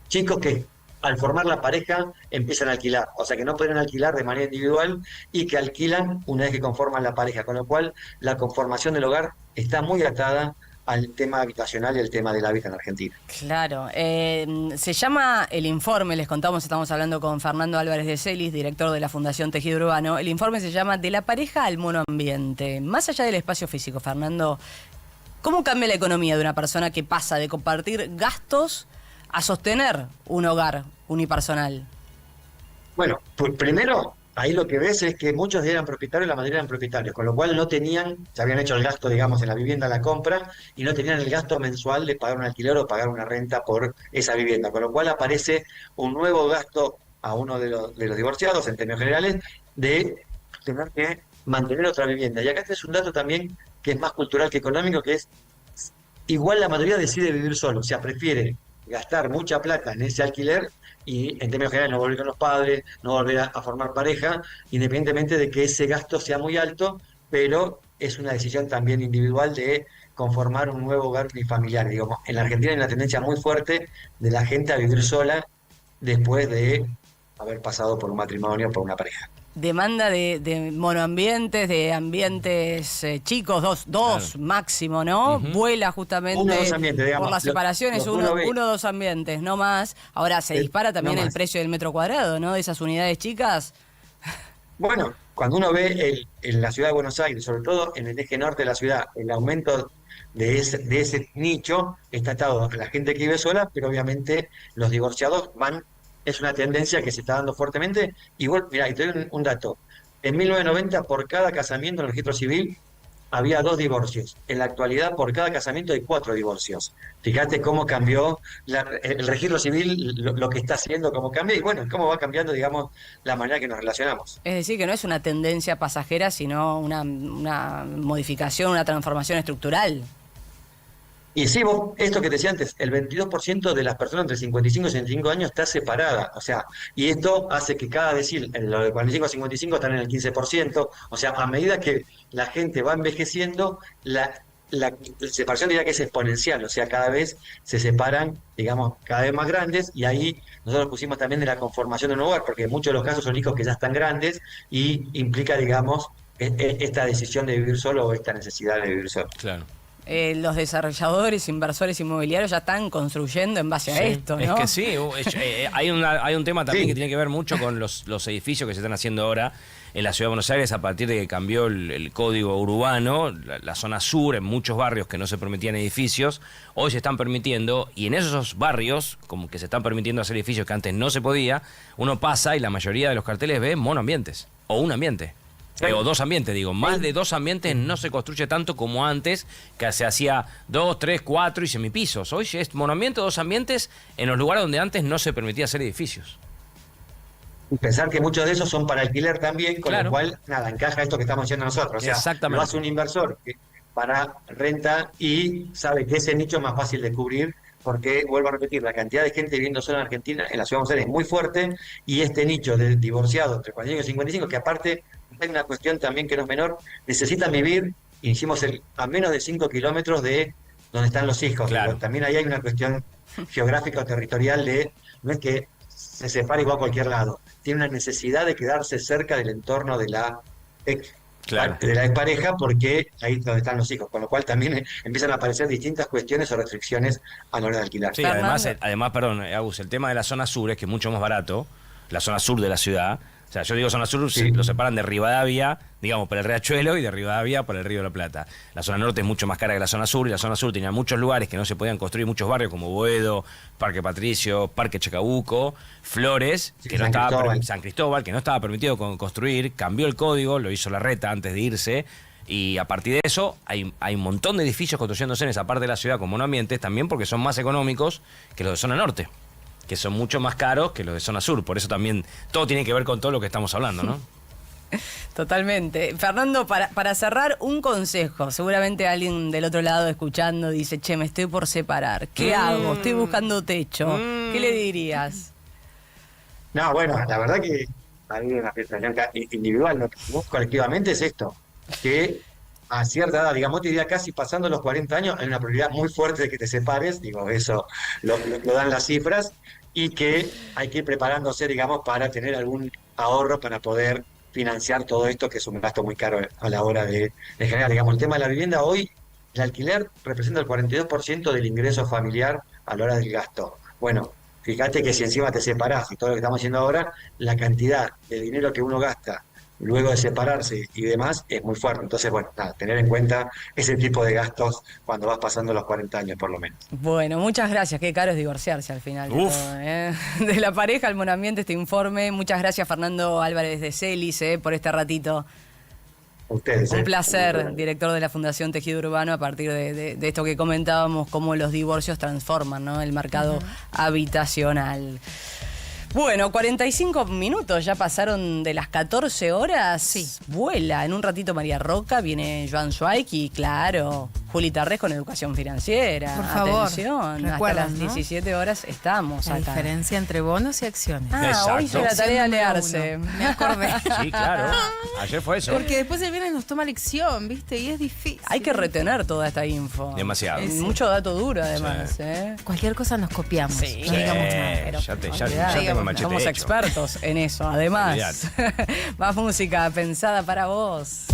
Speaker 12: chicos que al formar la pareja empiezan a alquilar, o sea que no pueden alquilar de manera individual y que alquilan una vez que conforman la pareja, con lo cual la conformación del hogar está muy atada al tema habitacional y al tema del hábitat en Argentina.
Speaker 1: Claro. Se llama el informe, les contamos, estamos hablando con Fernando Álvarez de Celis, director de la Fundación Tejido Urbano. El informe se llama De la pareja al monoambiente. Más allá del espacio físico, Fernando, ¿cómo cambia la economía de una persona que pasa de compartir gastos a sostener un hogar unipersonal?
Speaker 12: Bueno, pues primero, ahí lo que ves es que muchos eran propietarios, la mayoría eran propietarios, con lo cual no tenían, se habían hecho el gasto, digamos, en la vivienda, la compra, y no tenían el gasto mensual de pagar un alquiler o pagar una renta por esa vivienda, con lo cual aparece un nuevo gasto a uno de los divorciados, en términos generales, de tener que mantener otra vivienda. Y acá es un dato también que es más cultural que económico, que es, igual la mayoría decide vivir solo, o sea, prefiere gastar mucha plata en ese alquiler y en términos generales no volver con los padres, no volver a formar pareja, independientemente de que ese gasto sea muy alto, pero es una decisión también individual de conformar un nuevo hogar unifamiliar. Digamos, en la Argentina hay una tendencia muy fuerte de la gente a vivir sola después de haber pasado por un matrimonio, por una pareja.
Speaker 1: Demanda de monoambientes, de ambientes chicos, dos claro. máximo, ¿no? Vuela justamente
Speaker 12: 1 o 2 ambientes, digamos,
Speaker 1: por las separaciones, uno o 2 ambientes, no más. Ahora se dispara también el precio del metro cuadrado, ¿no? De esas unidades chicas.
Speaker 12: Bueno, cuando uno ve en la ciudad de Buenos Aires, sobre todo en el eje norte de la ciudad, el aumento de ese nicho está atado a la gente que vive sola, pero obviamente los divorciados es una tendencia que se está dando fuertemente. Y bueno, mirá, y te doy un dato. En 1990, por cada casamiento en el registro civil, había 2 divorcios. En la actualidad, por cada casamiento hay 4 divorcios. Fíjate cómo cambió el registro civil, lo que está haciendo, cómo cambia, y bueno, cómo va cambiando, digamos, la manera que nos relacionamos.
Speaker 1: Es decir, que no es una tendencia pasajera, sino una modificación, una transformación estructural.
Speaker 12: Y sí, vos, esto que te decía antes, el 22% de las personas entre 55 y 65 años está separada, o sea, y esto hace que cada decil, los de 45 a 55 están en el 15%, o sea, a medida que la gente va envejeciendo, la separación diría que es exponencial, o sea, cada vez se separan, digamos, cada vez más grandes, y ahí nosotros pusimos también de la conformación de un hogar, porque en muchos de los casos son hijos que ya están grandes, y implica, digamos, esta decisión de vivir solo o esta necesidad de vivir solo.
Speaker 3: Claro.
Speaker 1: Los desarrolladores, inversores inmobiliarios ya están construyendo en base a esto, ¿no?
Speaker 3: Es que sí, hay un tema también que tiene que ver mucho con los edificios que se están haciendo ahora en la Ciudad de Buenos Aires a partir de que cambió el código urbano, la zona sur, en muchos barrios que no se permitían edificios, hoy se están permitiendo, y en esos barrios, como que se están permitiendo hacer edificios que antes no se podía, uno pasa y la mayoría de los carteles ve monoambientes, o un ambiente. O 2 ambientes, digo, más de 2 ambientes no se construye tanto como antes, que se hacía 2, 3, 4 y semipisos. Hoy es monoambiente o 2 ambientes en los lugares donde antes no se permitía hacer edificios.
Speaker 12: Y pensar que muchos de esos son para alquiler también, con lo cual, nada, encaja esto que estamos haciendo nosotros. O sea,
Speaker 3: exactamente.
Speaker 12: Lo hace un inversor para renta y sabe que ese nicho es más fácil de cubrir, porque, vuelvo a repetir, la cantidad de gente viviendo sola en Argentina, en la Ciudad de Buenos Aires, es muy fuerte, y este nicho de divorciados entre 45 y 55, que aparte hay una cuestión también que no es menor, necesitan vivir, hicimos a menos de 5 kilómetros de donde están los hijos.
Speaker 3: Claro.
Speaker 12: Pero también ahí hay una cuestión geográfica o territorial no es que se separe igual a cualquier lado, tiene una necesidad de quedarse cerca del entorno de la expareja, porque ahí es donde están los hijos, con lo cual también empiezan a aparecer distintas cuestiones o restricciones a la hora de alquilar.
Speaker 3: Sí, además, perdón, Agus, el tema de la zona sur es que es mucho más barato, la zona sur de la ciudad. O sea, yo digo zona sur, lo separan de Rivadavia, digamos, por el Riachuelo, y de Rivadavia por el Río de la Plata. La zona norte es mucho más cara que la zona sur, y la zona sur tenía muchos lugares que no se podían construir, muchos barrios como Boedo, Parque Patricio, Parque Chacabuco, Flores, que no estaba San Cristóbal, que no estaba permitido construir, cambió el código, lo hizo Larreta antes de irse, y a partir de eso hay un montón de edificios construyéndose en esa parte de la ciudad con monoambientes, también porque son más económicos que los de zona norte, que son mucho más caros que los de zona sur. Por eso también todo tiene que ver con todo lo que estamos hablando, ¿no?
Speaker 1: Totalmente. Fernando, para cerrar, un consejo. Seguramente alguien del otro lado escuchando dice, che, me estoy por separar. ¿Qué hago? Estoy buscando techo. ¿Qué le dirías?
Speaker 12: No, bueno, la verdad que a mí una prestación individual, lo que busco colectivamente es esto, que a cierta edad, digamos, te diría casi pasando los 40 años, hay una probabilidad muy fuerte de que te separes, digo, eso lo dan las cifras, y que hay que ir preparándose, digamos, para tener algún ahorro para poder financiar todo esto, que es un gasto muy caro a la hora de generar. Digamos, el tema de la vivienda hoy, el alquiler representa el 42% del ingreso familiar a la hora del gasto. Bueno, fíjate que si encima te separás y todo lo que estamos haciendo ahora, la cantidad de dinero que uno gasta luego de separarse y demás es muy fuerte. Entonces, bueno, nada, tener en cuenta ese tipo de gastos cuando vas pasando los 40 años, por lo menos.
Speaker 1: Bueno, muchas gracias. Qué caro es divorciarse al final. De, todo, ¿eh? De la pareja al monoambiente, este informe. Muchas gracias, Fernando Álvarez de Celis, por este ratito.
Speaker 12: Ustedes.
Speaker 1: Un placer, director de la Fundación Tejido Urbano, a partir de esto que comentábamos, cómo los divorcios transforman, ¿no?, el mercado habitacional. Bueno, 45 minutos, ya pasaron de las 14 horas.
Speaker 2: Sí.
Speaker 1: Vuela. En un ratito María Roca, viene Joan Schweik y claro, Juli Tarrés con educación financiera.
Speaker 2: Por favor,
Speaker 1: atención,
Speaker 2: recuerdan,
Speaker 1: hasta las
Speaker 2: ¿no?
Speaker 1: 17 horas estamos
Speaker 2: La
Speaker 1: acá.
Speaker 2: diferencia entre bonos y acciones.
Speaker 1: Hoy hice la tarea de leerse.
Speaker 2: Me acordé.
Speaker 3: Sí, claro. Ayer fue eso.
Speaker 2: Porque después el viernes nos toma lección, ¿viste? Y es difícil.
Speaker 1: Hay que retener toda esta info.
Speaker 3: Demasiado.
Speaker 1: Mucho dato duro, además.
Speaker 3: Sí.
Speaker 2: Cualquier cosa nos copiamos.
Speaker 1: Sí.
Speaker 2: No digamos nada.
Speaker 1: Pero
Speaker 3: ya
Speaker 1: olvidate,
Speaker 3: tengo el machete
Speaker 1: somos
Speaker 3: hecho.
Speaker 1: expertos en eso, además. Más música pensada para vos.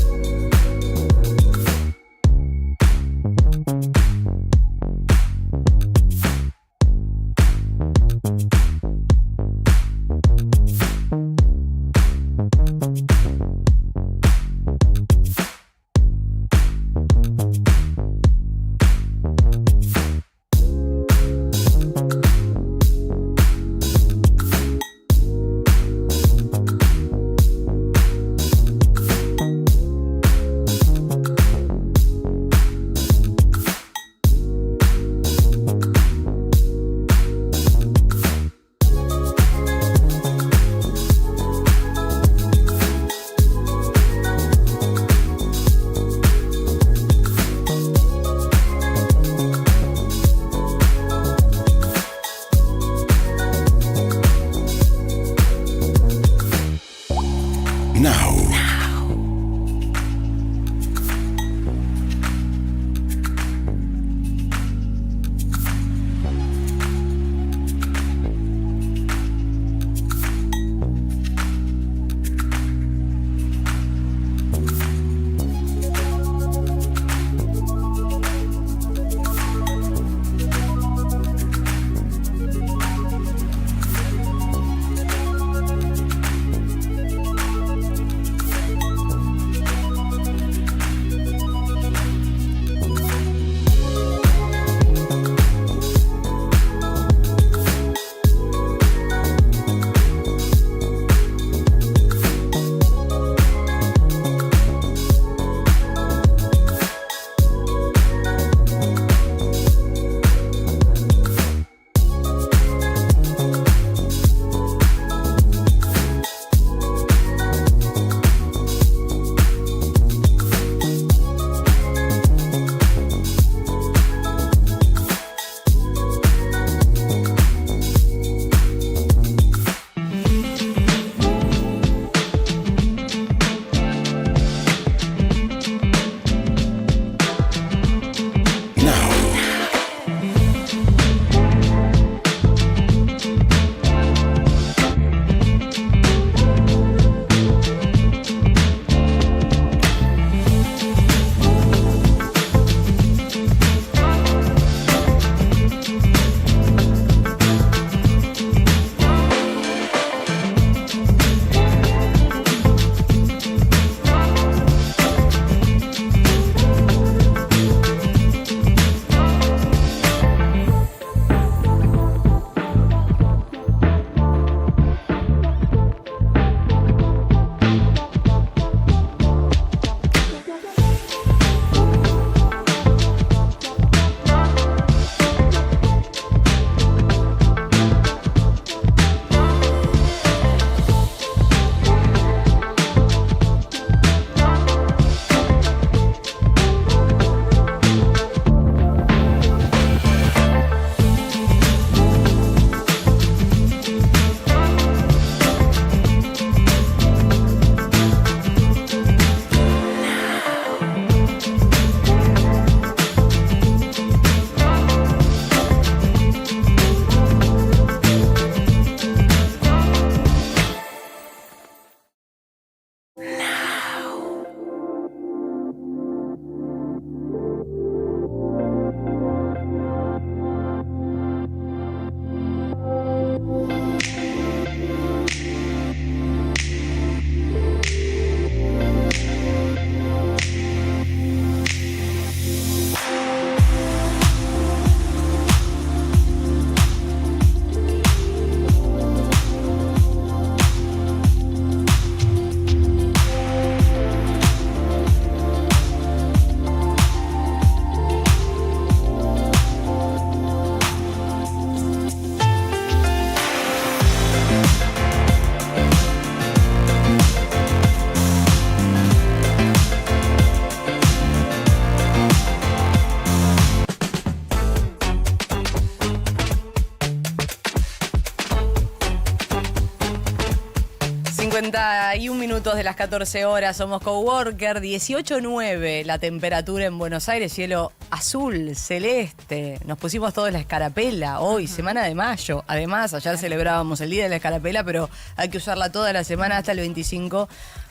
Speaker 1: 51 minutos de las 14 horas, somos Coworker, 18.9 la temperatura en Buenos Aires, cielo azul, celeste. Nos pusimos todos la escarapela hoy, semana de mayo. Además, ayer celebrábamos el día de la escarapela, pero hay que usarla toda la semana hasta el 25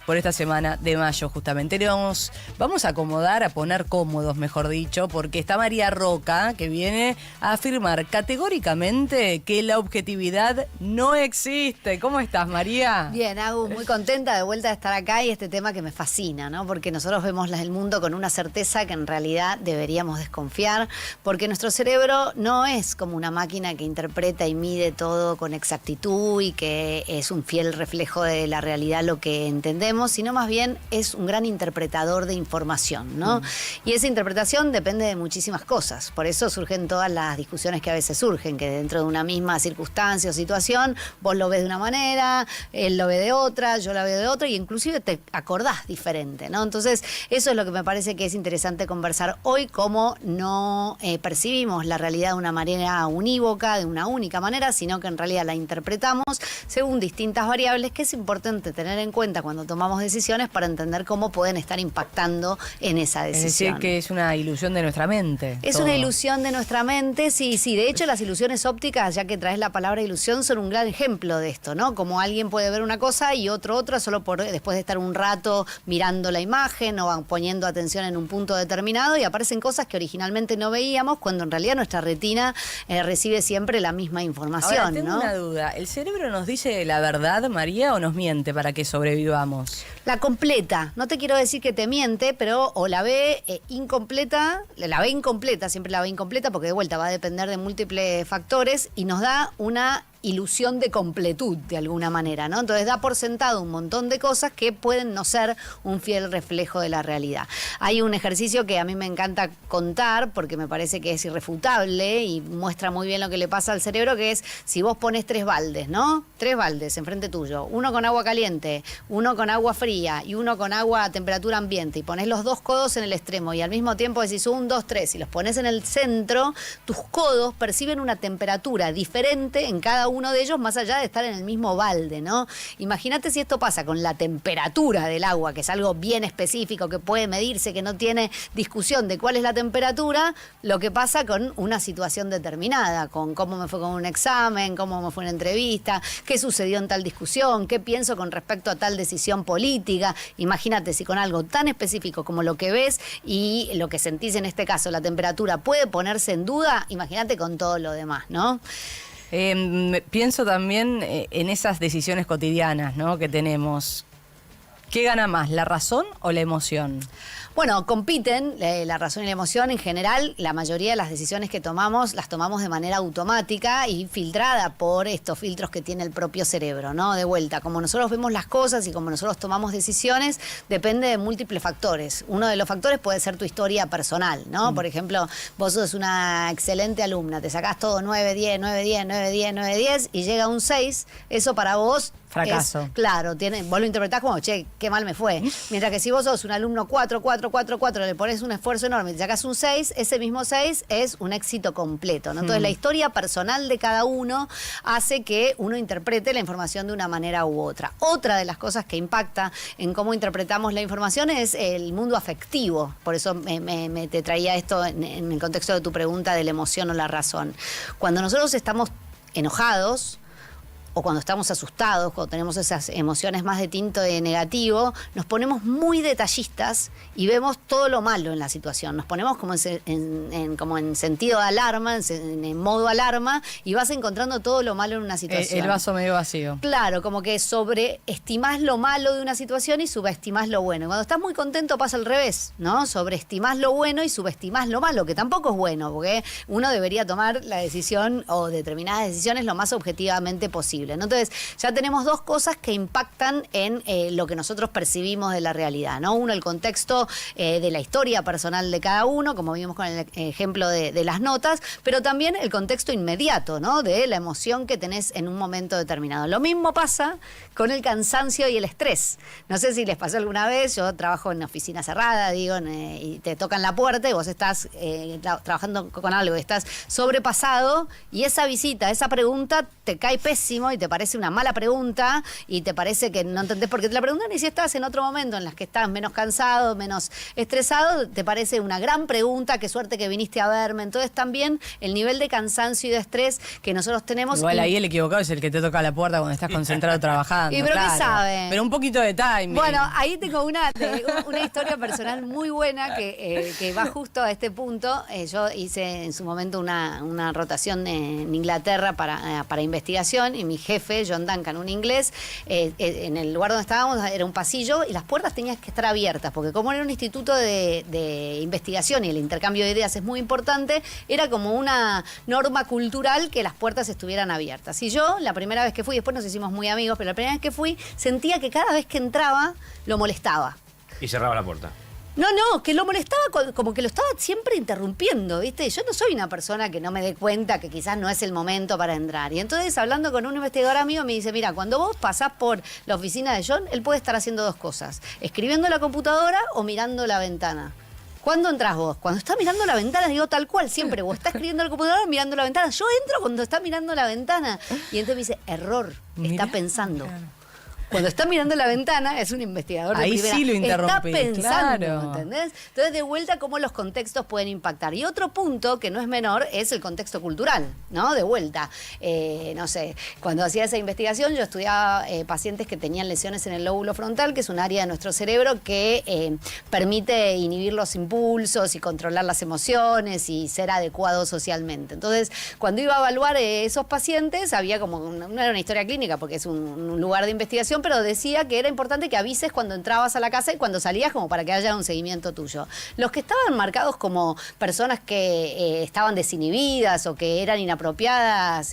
Speaker 1: por esta semana de mayo, justamente. Vamos a acomodar, a poner cómodos, mejor dicho, porque está María Roca, que viene a afirmar categóricamente que la objetividad no existe. ¿Cómo estás, María?
Speaker 13: Bien, Agus, muy contenta de vuelta de estar acá y este tema que me fascina, ¿no? Porque nosotros vemos el mundo con una certeza que en realidad deberíamos desconfiar, porque nuestro cerebro no es como una máquina que interpreta y mide todo con exactitud y que es un fiel reflejo de la realidad, lo que entendemos, sino más bien es un gran interpretador de información, ¿no? Y esa interpretación depende de muchísimas cosas. Por eso surgen todas las discusiones que a veces surgen, que dentro de una misma circunstancia o situación, vos lo ves de una manera, él lo ve de otra, yo la veo de otra, y inclusive te acordás diferente, ¿no? Entonces, eso es lo que me parece que es interesante conversar hoy, cómo no percibimos la realidad de una manera unívoca, de una única manera, sino que en realidad la interpretamos según distintas variables, que es importante tener en cuenta cuando tomamos decisiones para entender cómo pueden estar impactando en esa decisión.
Speaker 1: Es decir, que es una ilusión de nuestra mente.
Speaker 13: Es una ilusión de nuestra mente, sí. De hecho, las ilusiones ópticas, ya que traes la palabra ilusión, son un gran ejemplo de esto, ¿no? Como alguien puede ver una cosa y otra, solo después de estar un rato mirando la imagen o poniendo atención en un punto determinado, y aparecen cosas que originalmente no veíamos, cuando en realidad nuestra retina recibe siempre la misma información.
Speaker 1: Ahora, tengo una duda. ¿El cerebro nos dice la verdad, María, o nos miente para que sobrevivamos?
Speaker 13: La completa. No te quiero decir que te miente, pero o la ve incompleta, siempre la ve incompleta, porque de vuelta va a depender de múltiples factores, y nos da una ilusión de completud de alguna manera, ¿no? Entonces da por sentado un montón de cosas que pueden no ser un fiel reflejo de la realidad. Hay un ejercicio que a mí me encanta contar porque me parece que es irrefutable y muestra muy bien lo que le pasa al cerebro, que es si vos pones 3 baldes, ¿no? 3 baldes enfrente tuyo, uno con agua caliente, uno con agua fría y uno con agua a temperatura ambiente, y pones los 2 codos en el extremo y al mismo tiempo decís 1, 2, 3 y los pones en el centro, tus codos perciben una temperatura diferente en cada uno de ellos, más allá de estar en el mismo balde, ¿no? Imagínate si esto pasa con la temperatura del agua, que es algo bien específico, que puede medirse, que no tiene discusión de cuál es la temperatura, lo que pasa con una situación determinada, con cómo me fue con un examen, cómo me fue una entrevista, qué sucedió en tal discusión, qué pienso con respecto a tal decisión política. Imagínate si con algo tan específico como lo que ves y lo que sentís, en este caso la temperatura, puede ponerse en duda, imagínate con todo lo demás, ¿no?
Speaker 1: Pienso también en esas decisiones cotidianas, ¿no?, que tenemos. ¿Qué gana más, la razón o la emoción?
Speaker 13: Bueno, compiten la razón y la emoción. En general, la mayoría de las decisiones que tomamos las tomamos de manera automática y filtrada por estos filtros que tiene el propio cerebro, ¿no? De vuelta, como nosotros vemos las cosas y como nosotros tomamos decisiones, depende de múltiples factores. Uno de los factores puede ser tu historia personal, ¿no? Por ejemplo, vos sos una excelente alumna, te sacás todo 9, 10, 9, 10, 9, 10, 9, 10 y llega un 6, eso para vos...
Speaker 1: fracaso.
Speaker 13: Claro, vos lo interpretás como, che, qué mal me fue. Mientras que si vos sos un alumno 4, 4, 4, 4, le pones un esfuerzo enorme y te sacás un 6, ese mismo 6 es un éxito completo, ¿no? Entonces la historia personal de cada uno hace que uno interprete la información de una manera u otra. Otra de las cosas que impacta en cómo interpretamos la información es el mundo afectivo. Por eso te traía esto en el contexto de tu pregunta de la emoción o la razón. Cuando nosotros estamos enojados, o cuando estamos asustados, cuando tenemos esas emociones más de tinte negativo, nos ponemos muy detallistas y vemos todo lo malo en la situación. Nos ponemos como en sentido de alarma, en modo alarma, y vas encontrando todo lo malo en una situación.
Speaker 1: El vaso medio vacío.
Speaker 13: Claro, como que sobreestimás lo malo de una situación y subestimás lo bueno. Cuando estás muy contento pasa al revés, ¿no? Sobreestimás lo bueno y subestimás lo malo, que tampoco es bueno, porque uno debería tomar la decisión o determinadas decisiones lo más objetivamente posible. Entonces, ya tenemos 2 cosas que impactan en lo que nosotros percibimos de la realidad, ¿no? Uno, el contexto de la historia personal de cada uno, como vimos con el ejemplo de las notas, pero también el contexto inmediato, ¿no?, de la emoción que tenés en un momento determinado. Lo mismo pasa con el cansancio y el estrés. No sé si les pasó alguna vez, yo trabajo en oficina cerrada, y te tocan la puerta y vos estás trabajando con algo y estás sobrepasado, y esa visita, esa pregunta te cae pésimo y te parece una mala pregunta y te parece que no entendés por qué te la preguntan, y si estás en otro momento en las que estás menos cansado, menos estresado, te parece una gran pregunta, qué suerte que viniste a verme. Entonces también el nivel de cansancio y de estrés que nosotros tenemos...
Speaker 1: Igual ahí el equivocado es el que te toca la puerta cuando estás concentrado trabajando.
Speaker 13: ¿Y pero
Speaker 1: claro.
Speaker 13: qué sabe?
Speaker 1: Pero un poquito de timing.
Speaker 13: Bueno, ahí tengo una historia personal muy buena que va justo a este punto. Yo hice en su momento una rotación en Inglaterra para investigación, y mi jefe, John Duncan, un inglés, en el lugar donde estábamos era un pasillo y las puertas tenían que estar abiertas, porque como era un instituto de investigación y el intercambio de ideas es muy importante, era como una norma cultural que las puertas estuvieran abiertas. Y yo, la primera vez que fui, después nos hicimos muy amigos, pero la primera vez que fui, sentía que cada vez que entraba lo molestaba.
Speaker 3: Y cerraba la puerta.
Speaker 13: No, que lo molestaba, como que lo estaba siempre interrumpiendo, ¿viste? Yo no soy una persona que no me dé cuenta que quizás no es el momento para entrar. Y entonces, hablando con un investigador amigo, me dice, mira, cuando vos pasás por la oficina de John, él puede estar haciendo dos cosas: escribiendo en la computadora o mirando la ventana. ¿Cuándo entras vos? Cuando está mirando la ventana, digo tal cual, siempre. Vos estás escribiendo en la computadora o mirando la ventana. Yo entro cuando está mirando la ventana. Y entonces me dice, error, está pensando. Claro. Cuando está mirando la ventana, es un investigador de primera. Ahí sí lo interrumpí. Está pensando, claro. ¿Entendés? Entonces, de vuelta, cómo los contextos pueden impactar. Y otro punto, que no es menor, es el contexto cultural, ¿no? De vuelta. No sé, cuando hacía esa investigación, yo estudiaba pacientes que tenían lesiones en el lóbulo frontal, que es un área de nuestro cerebro que permite inhibir los impulsos y controlar las emociones y ser adecuado socialmente. Entonces, cuando iba a evaluar esos pacientes, había como, no era una historia clínica, porque es un lugar de investigación, pero decía que era importante que avises cuando entrabas a la casa y cuando salías, como para que haya un seguimiento tuyo. Los que estaban marcados como personas que estaban desinhibidas o que eran inapropiadas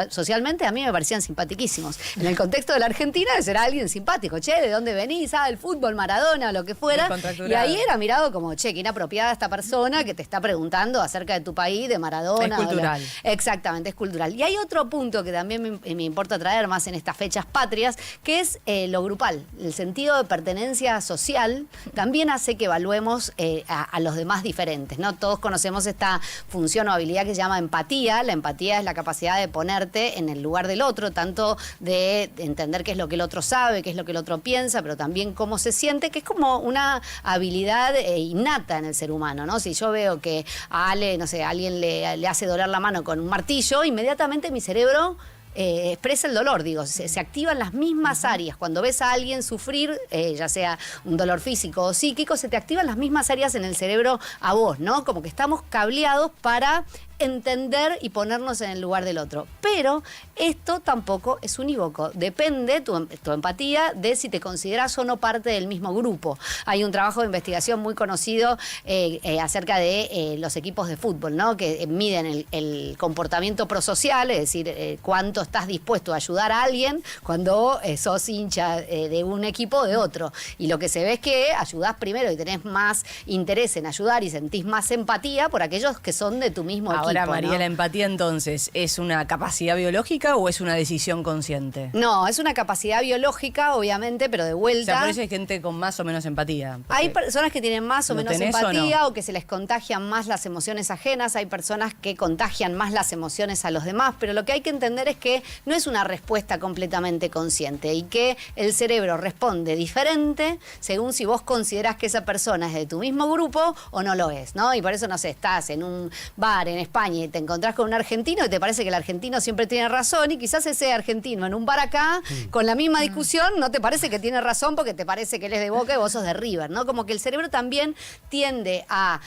Speaker 13: socialmente, a mí me parecían simpaticísimos. En el contexto de la Argentina, era alguien simpático. Che, ¿de dónde venís? El fútbol, Maradona, lo que fuera. Y ahí era mirado como, che, qué inapropiada esta persona que te está preguntando acerca de tu país, de Maradona.
Speaker 1: Es cultural.
Speaker 13: Exactamente, es cultural. Y hay otro punto que también me importa traer más en estas fechas patrias, que es lo grupal. El sentido de pertenencia social también hace que evaluemos a los demás diferentes, ¿no? Todos conocemos esta función o habilidad que se llama empatía. La empatía es la capacidad de ponerte en el lugar del otro, tanto de entender qué es lo que el otro sabe, qué es lo que el otro piensa, pero también cómo se siente, que es como una habilidad innata en el ser humano, ¿no? Si yo veo que a Ale, no sé, a alguien le hace doler la mano con un martillo, inmediatamente mi cerebro expresa el dolor, digo, se activan las mismas áreas. Cuando ves a alguien sufrir, ya sea un dolor físico o psíquico, se te activan las mismas áreas en el cerebro a vos, ¿no? Como que estamos cableados para entender y ponernos en el lugar del otro. Pero esto tampoco es unívoco. Depende tu empatía de si te consideras o no parte del mismo grupo. Hay un trabajo de investigación muy conocido acerca de los equipos de fútbol, ¿no? Que miden el comportamiento prosocial, es decir, cuánto estás dispuesto a ayudar a alguien cuando sos hincha de un equipo o de otro. Y lo que se ve es que ayudás primero y tenés más interés en ayudar y sentís más empatía por aquellos que son de tu mismo equipo.
Speaker 1: Ahora, María,
Speaker 13: ¿no?
Speaker 1: ¿la empatía entonces es una capacidad biológica o es una decisión consciente?
Speaker 13: No, es una capacidad biológica, obviamente, pero de vuelta...
Speaker 1: O sea, por eso hay gente con más o menos empatía.
Speaker 13: Hay personas que tienen más o menos empatía o que se les contagian más las emociones ajenas, hay personas que contagian más las emociones a los demás, pero lo que hay que entender es que no es una respuesta completamente consciente y que el cerebro responde diferente según si vos considerás que esa persona es de tu mismo grupo o no lo es, ¿no? Y por eso, no sé, estás en un bar en España y te encontrás con un argentino y te parece que el argentino siempre tiene razón, y quizás ese argentino en un bar acá, con la misma discusión, no te parece que tiene razón porque te parece que él es de Boca y vos sos de River, ¿no? Como que el cerebro también tiende a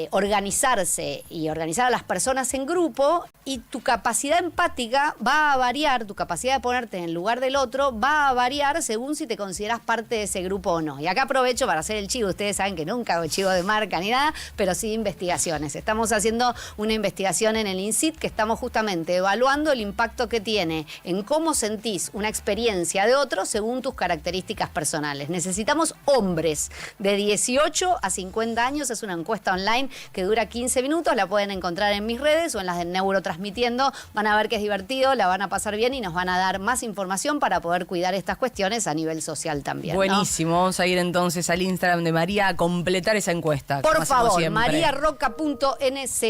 Speaker 13: organizarse y organizar a las personas en grupo, y tu capacidad empática va a variar, tu capacidad de ponerte en el lugar del otro va a variar según si te consideras parte de ese grupo o no. Y acá aprovecho para hacer el chivo. Ustedes saben que nunca hago chivo de marca ni nada, pero sí investigaciones. Estamos haciendo una investigación en el INSIT que estamos justamente evaluando el impacto que tiene en cómo sentís una experiencia de otro según tus características personales. Necesitamos hombres de 18 a 50 años, es una encuesta online online que dura 15 minutos. La pueden encontrar en mis redes o en las de Neurotransmitiendo. Van a ver que es divertido, la van a pasar bien y nos van a dar más información para poder cuidar estas cuestiones a nivel social también.
Speaker 1: Buenísimo. Vamos a ir entonces al Instagram de María a completar esa encuesta.
Speaker 13: Por favor, mariarroca.ncs.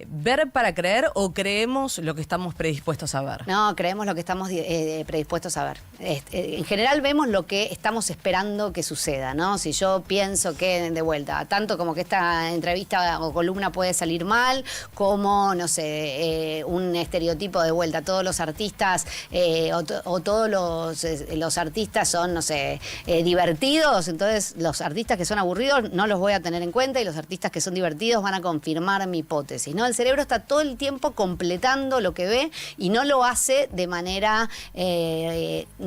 Speaker 1: ¿Ver para creer o creemos lo que estamos predispuestos a ver?
Speaker 13: No, creemos lo que estamos predispuestos a ver. En general vemos lo que estamos esperando que suceda, ¿no? Si yo pienso que, de vuelta, tanto como que esta entrevista o columna puede salir mal, como, no sé, un estereotipo de vuelta, todos los artistas o todos los artistas son, no sé, divertidos, entonces los artistas que son aburridos no los voy a tener en cuenta y los artistas que son divertidos van a confirmar mi hipótesis, ¿no? El cerebro está todo el tiempo completando lo que ve y no lo hace de manera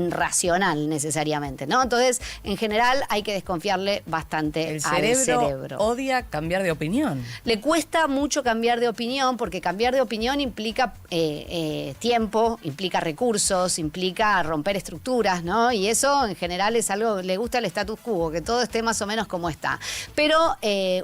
Speaker 13: racional necesariamente, ¿no? Entonces, en general hay que desconfiarle bastante al cerebro.
Speaker 1: Odia cambiar de opinión.
Speaker 13: Le cuesta mucho cambiar de opinión porque cambiar de opinión implica tiempo, implica recursos, implica romper estructuras, ¿no? Y eso en general es algo, le gusta el status quo, que todo esté más o menos como está. Pero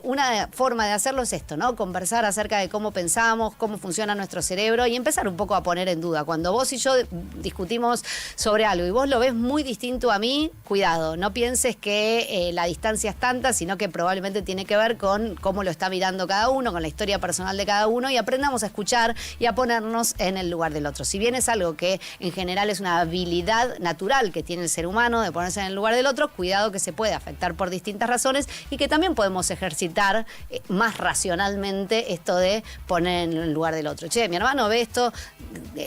Speaker 13: una forma de hacerlo es esto, ¿no? Conversar acerca de cómo pensamos, cómo funciona nuestro cerebro y empezar un poco a poner en duda. Cuando vos y yo discutimos sobre algo y vos lo ves muy distinto a mí, cuidado, no pienses que la distancia es tanta, sino que probablemente tiene que ver con cómo lo está mirando cada uno, con la historia personal de cada uno y aprendamos a escuchar y a ponernos en el lugar del otro. Si bien es algo que en general es una habilidad natural que tiene el ser humano de ponerse en el lugar del otro, cuidado que se puede afectar por distintas razones y que también podemos ejercitar más racionalmente esto de poner en el lugar del otro. Che, mi hermano ve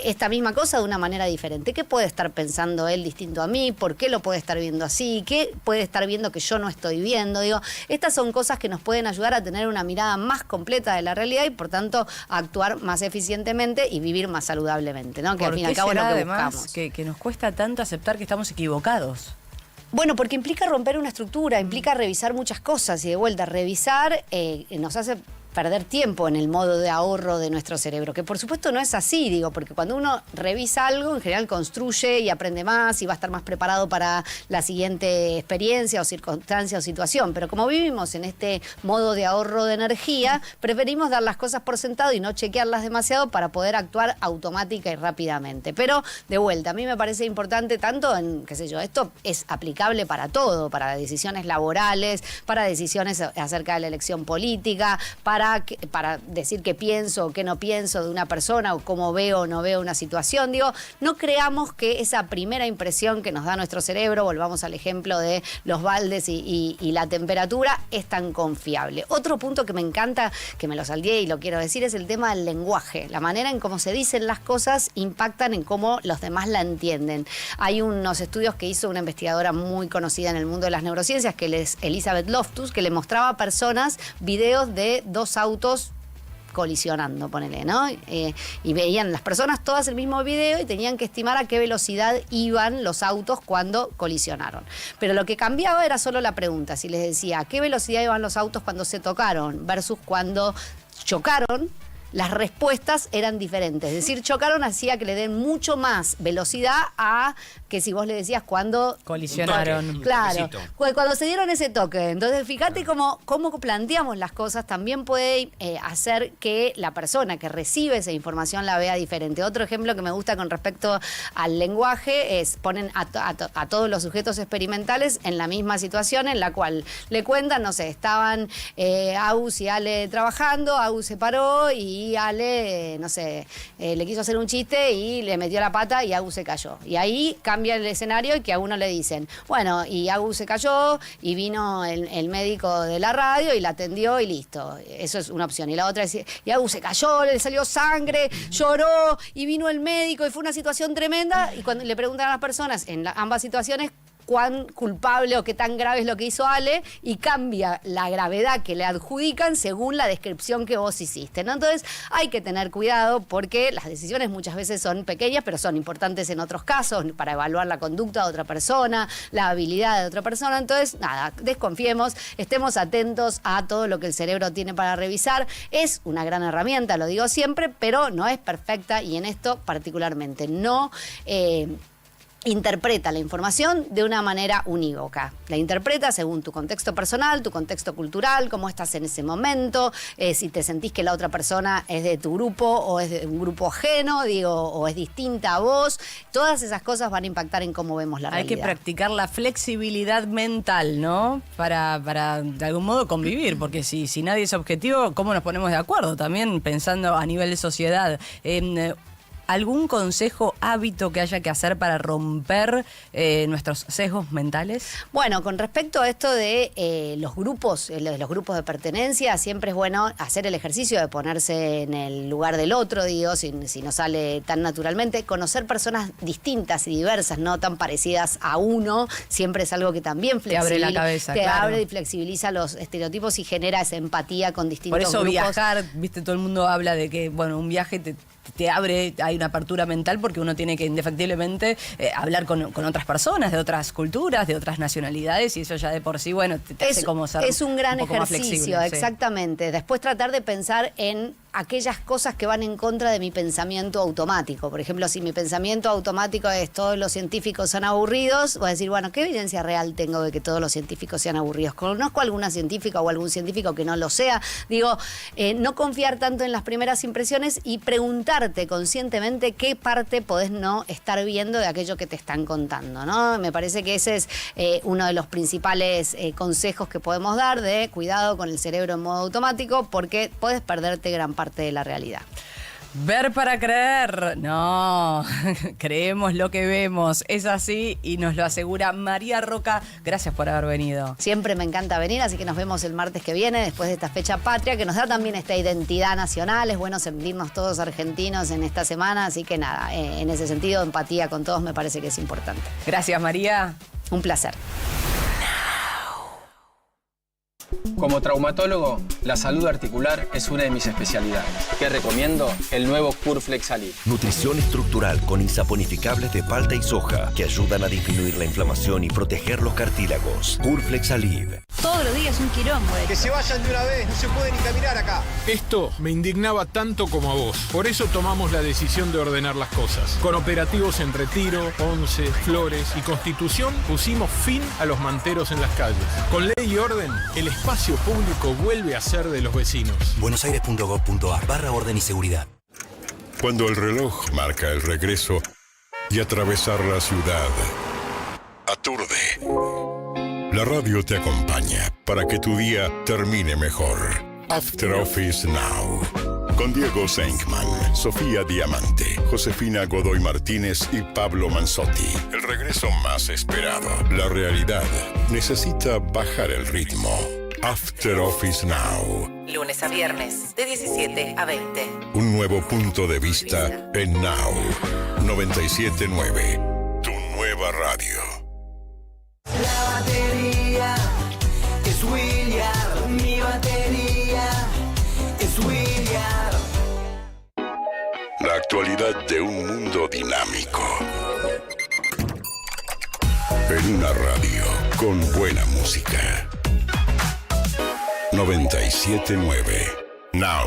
Speaker 13: esta misma cosa de una manera diferente. ¿Qué puede estar pensando él distinto a mí? ¿Por qué lo puede estar viendo así? ¿Qué puede estar viendo que yo no estoy viendo? Digo, estas son cosas que nos pueden ayudar a tener una mirada más completa de la realidad y por tanto a actuar más eficientemente y vivir más saludablemente, ¿no? Que al fin y al cabo es lo que buscamos.
Speaker 1: Que nos cuesta tanto aceptar que estamos equivocados.
Speaker 13: Bueno, porque implica romper una estructura, implica revisar muchas cosas y de vuelta, revisar nos hace perder tiempo en el modo de ahorro de nuestro cerebro, que por supuesto no es así, digo, porque cuando uno revisa algo, en general construye y aprende más y va a estar más preparado para la siguiente experiencia o circunstancia o situación, pero como vivimos en este modo de ahorro de energía, preferimos dar las cosas por sentado y no chequearlas demasiado para poder actuar automática y rápidamente. Pero, de vuelta, a mí me parece importante tanto en, qué sé yo, esto es aplicable para todo, para decisiones laborales, para decisiones acerca de la elección política, para decir qué pienso o qué no pienso de una persona o cómo veo o no veo una situación. Digo, no creamos que esa primera impresión que nos da nuestro cerebro, volvamos al ejemplo de los baldes y la temperatura, es tan confiable. Otro punto que me encanta, que me lo salteé y lo quiero decir, es el tema del lenguaje. La manera en cómo se dicen las cosas impactan en cómo los demás la entienden. Hay unos estudios que hizo una investigadora muy conocida en el mundo de las neurociencias, que es Elizabeth Loftus, que le mostraba a personas videos de dos autos colisionando, ponele, ¿no? Y veían las personas todas el mismo video y tenían que estimar a qué velocidad iban los autos cuando colisionaron. Pero lo que cambiaba era solo la pregunta. Si les decía a qué velocidad iban los autos cuando se tocaron versus cuando chocaron, las respuestas eran diferentes. Es decir, chocaron hacía que le den mucho más velocidad a que si vos le decías cuando
Speaker 1: colisionaron.
Speaker 13: Claro, cuando se dieron ese toque. Entonces, fíjate cómo planteamos las cosas también puede hacer que la persona que recibe esa información la vea diferente. Otro ejemplo que me gusta con respecto al lenguaje es ponen a todos los sujetos experimentales en la misma situación en la cual le cuentan, no sé, estaban Agus y Ale trabajando, Agus se paró y Ale, no sé, le quiso hacer un chiste y le metió la pata y Agus se cayó. Y ahí cambia el escenario y que a uno le dicen, bueno, y Agus se cayó y vino el médico de la radio y la atendió y listo. Eso es una opción. Y la otra es, y Agus se cayó, le salió sangre, lloró y vino el médico y fue una situación tremenda. Y cuando le preguntan a las personas en ambas situaciones cuán culpable o qué tan grave es lo que hizo Ale y cambia la gravedad que le adjudican según la descripción que vos hiciste, ¿no? Entonces hay que tener cuidado porque las decisiones muchas veces son pequeñas pero son importantes en otros casos para evaluar la conducta de otra persona, la habilidad de otra persona. Entonces, nada, desconfiemos, estemos atentos a todo lo que el cerebro tiene para revisar. Es una gran herramienta, lo digo siempre, pero no es perfecta y en esto particularmente no interpreta la información de una manera unívoca. La interpreta según tu contexto personal, tu contexto cultural, cómo estás en ese momento, si te sentís que la otra persona es de tu grupo o es de un grupo ajeno, o es distinta a vos. Todas esas cosas van a impactar en cómo vemos la realidad.
Speaker 1: Hay que practicar la flexibilidad mental, ¿no? Para de algún modo convivir, porque si nadie es objetivo, ¿cómo nos ponemos de acuerdo? También pensando a nivel de sociedad. ¿Algún consejo, hábito que haya que hacer para romper nuestros sesgos mentales?
Speaker 13: Bueno, con respecto a esto de los grupos de pertenencia, siempre es bueno hacer el ejercicio de ponerse en el lugar del otro, si no sale tan naturalmente. Conocer personas distintas y diversas, no tan parecidas a uno, siempre es algo que también
Speaker 1: te abre la cabeza,
Speaker 13: abre y flexibiliza los estereotipos y genera esa empatía con distintos grupos.
Speaker 1: Por eso viajar, viste, todo el mundo habla de que, bueno, un viaje te abre, hay una apertura mental porque uno tiene que indefectiblemente hablar con otras personas de otras culturas, de otras nacionalidades, y eso ya de por sí, bueno, te hace como ser
Speaker 13: es un gran
Speaker 1: poco más
Speaker 13: ejercicio,
Speaker 1: flexible,
Speaker 13: exactamente. Sí. Después tratar de pensar en aquellas cosas que van en contra de mi pensamiento automático. Por ejemplo, si mi pensamiento automático es todos los científicos son aburridos, voy a decir, bueno, ¿qué evidencia real tengo de que todos los científicos sean aburridos? ¿Conozco alguna científica o algún científico que no lo sea? No confiar tanto en las primeras impresiones y preguntarte conscientemente qué parte podés no estar viendo de aquello que te están contando, ¿no? Me parece que ese es uno de los principales consejos que podemos dar, de cuidado con el cerebro en modo automático, porque podés perderte gran parte de la realidad.
Speaker 1: Ver para creer. No, creemos lo que vemos. Es así y nos lo asegura María Roca. Gracias por haber venido.
Speaker 13: Siempre me encanta venir, así que nos vemos el martes que viene, después de esta fecha patria, que nos da también esta identidad nacional. Es bueno sentirnos todos argentinos en esta semana, así que nada, en ese sentido, empatía con todos me parece que es importante.
Speaker 1: Gracias, María.
Speaker 13: Un placer.
Speaker 14: Como traumatólogo, la salud articular es una de mis especialidades. ¿Qué recomiendo? El nuevo Curflex Alib.
Speaker 15: Nutrición estructural con insaponificables de palta y soja que ayudan a disminuir la inflamación y proteger los cartílagos. Curflex Alib.
Speaker 16: Todos los días un quilombo.
Speaker 17: Que se vayan de una vez, no se puede ni caminar acá.
Speaker 18: Esto me indignaba tanto como a vos. Por eso tomamos la decisión de ordenar las cosas. Con operativos en Retiro, Once, Flores y Constitución pusimos fin a los manteros en las calles. Con ley y orden, el espacio público vuelve a ser de los vecinos.
Speaker 9: buenosaires.gov.ar/orden y seguridad.
Speaker 6: Cuando el reloj marca el regreso y atravesar la ciudad aturde, la radio te acompaña para que tu día termine mejor. After Office Now. Con Diego Senkman, Sofía Diamante, Josefina Godoy Martínez y Pablo Manzotti. El regreso más esperado. La realidad necesita bajar el ritmo. After Office Now.
Speaker 19: Lunes a viernes, de 17 a 20.
Speaker 6: Un nuevo punto de vista en Now. 97.9. Tu nueva radio.
Speaker 20: La batería es William. Mi batería es William.
Speaker 6: La actualidad de un mundo dinámico. En una radio con buena música. 97.9 Now.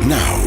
Speaker 6: Now.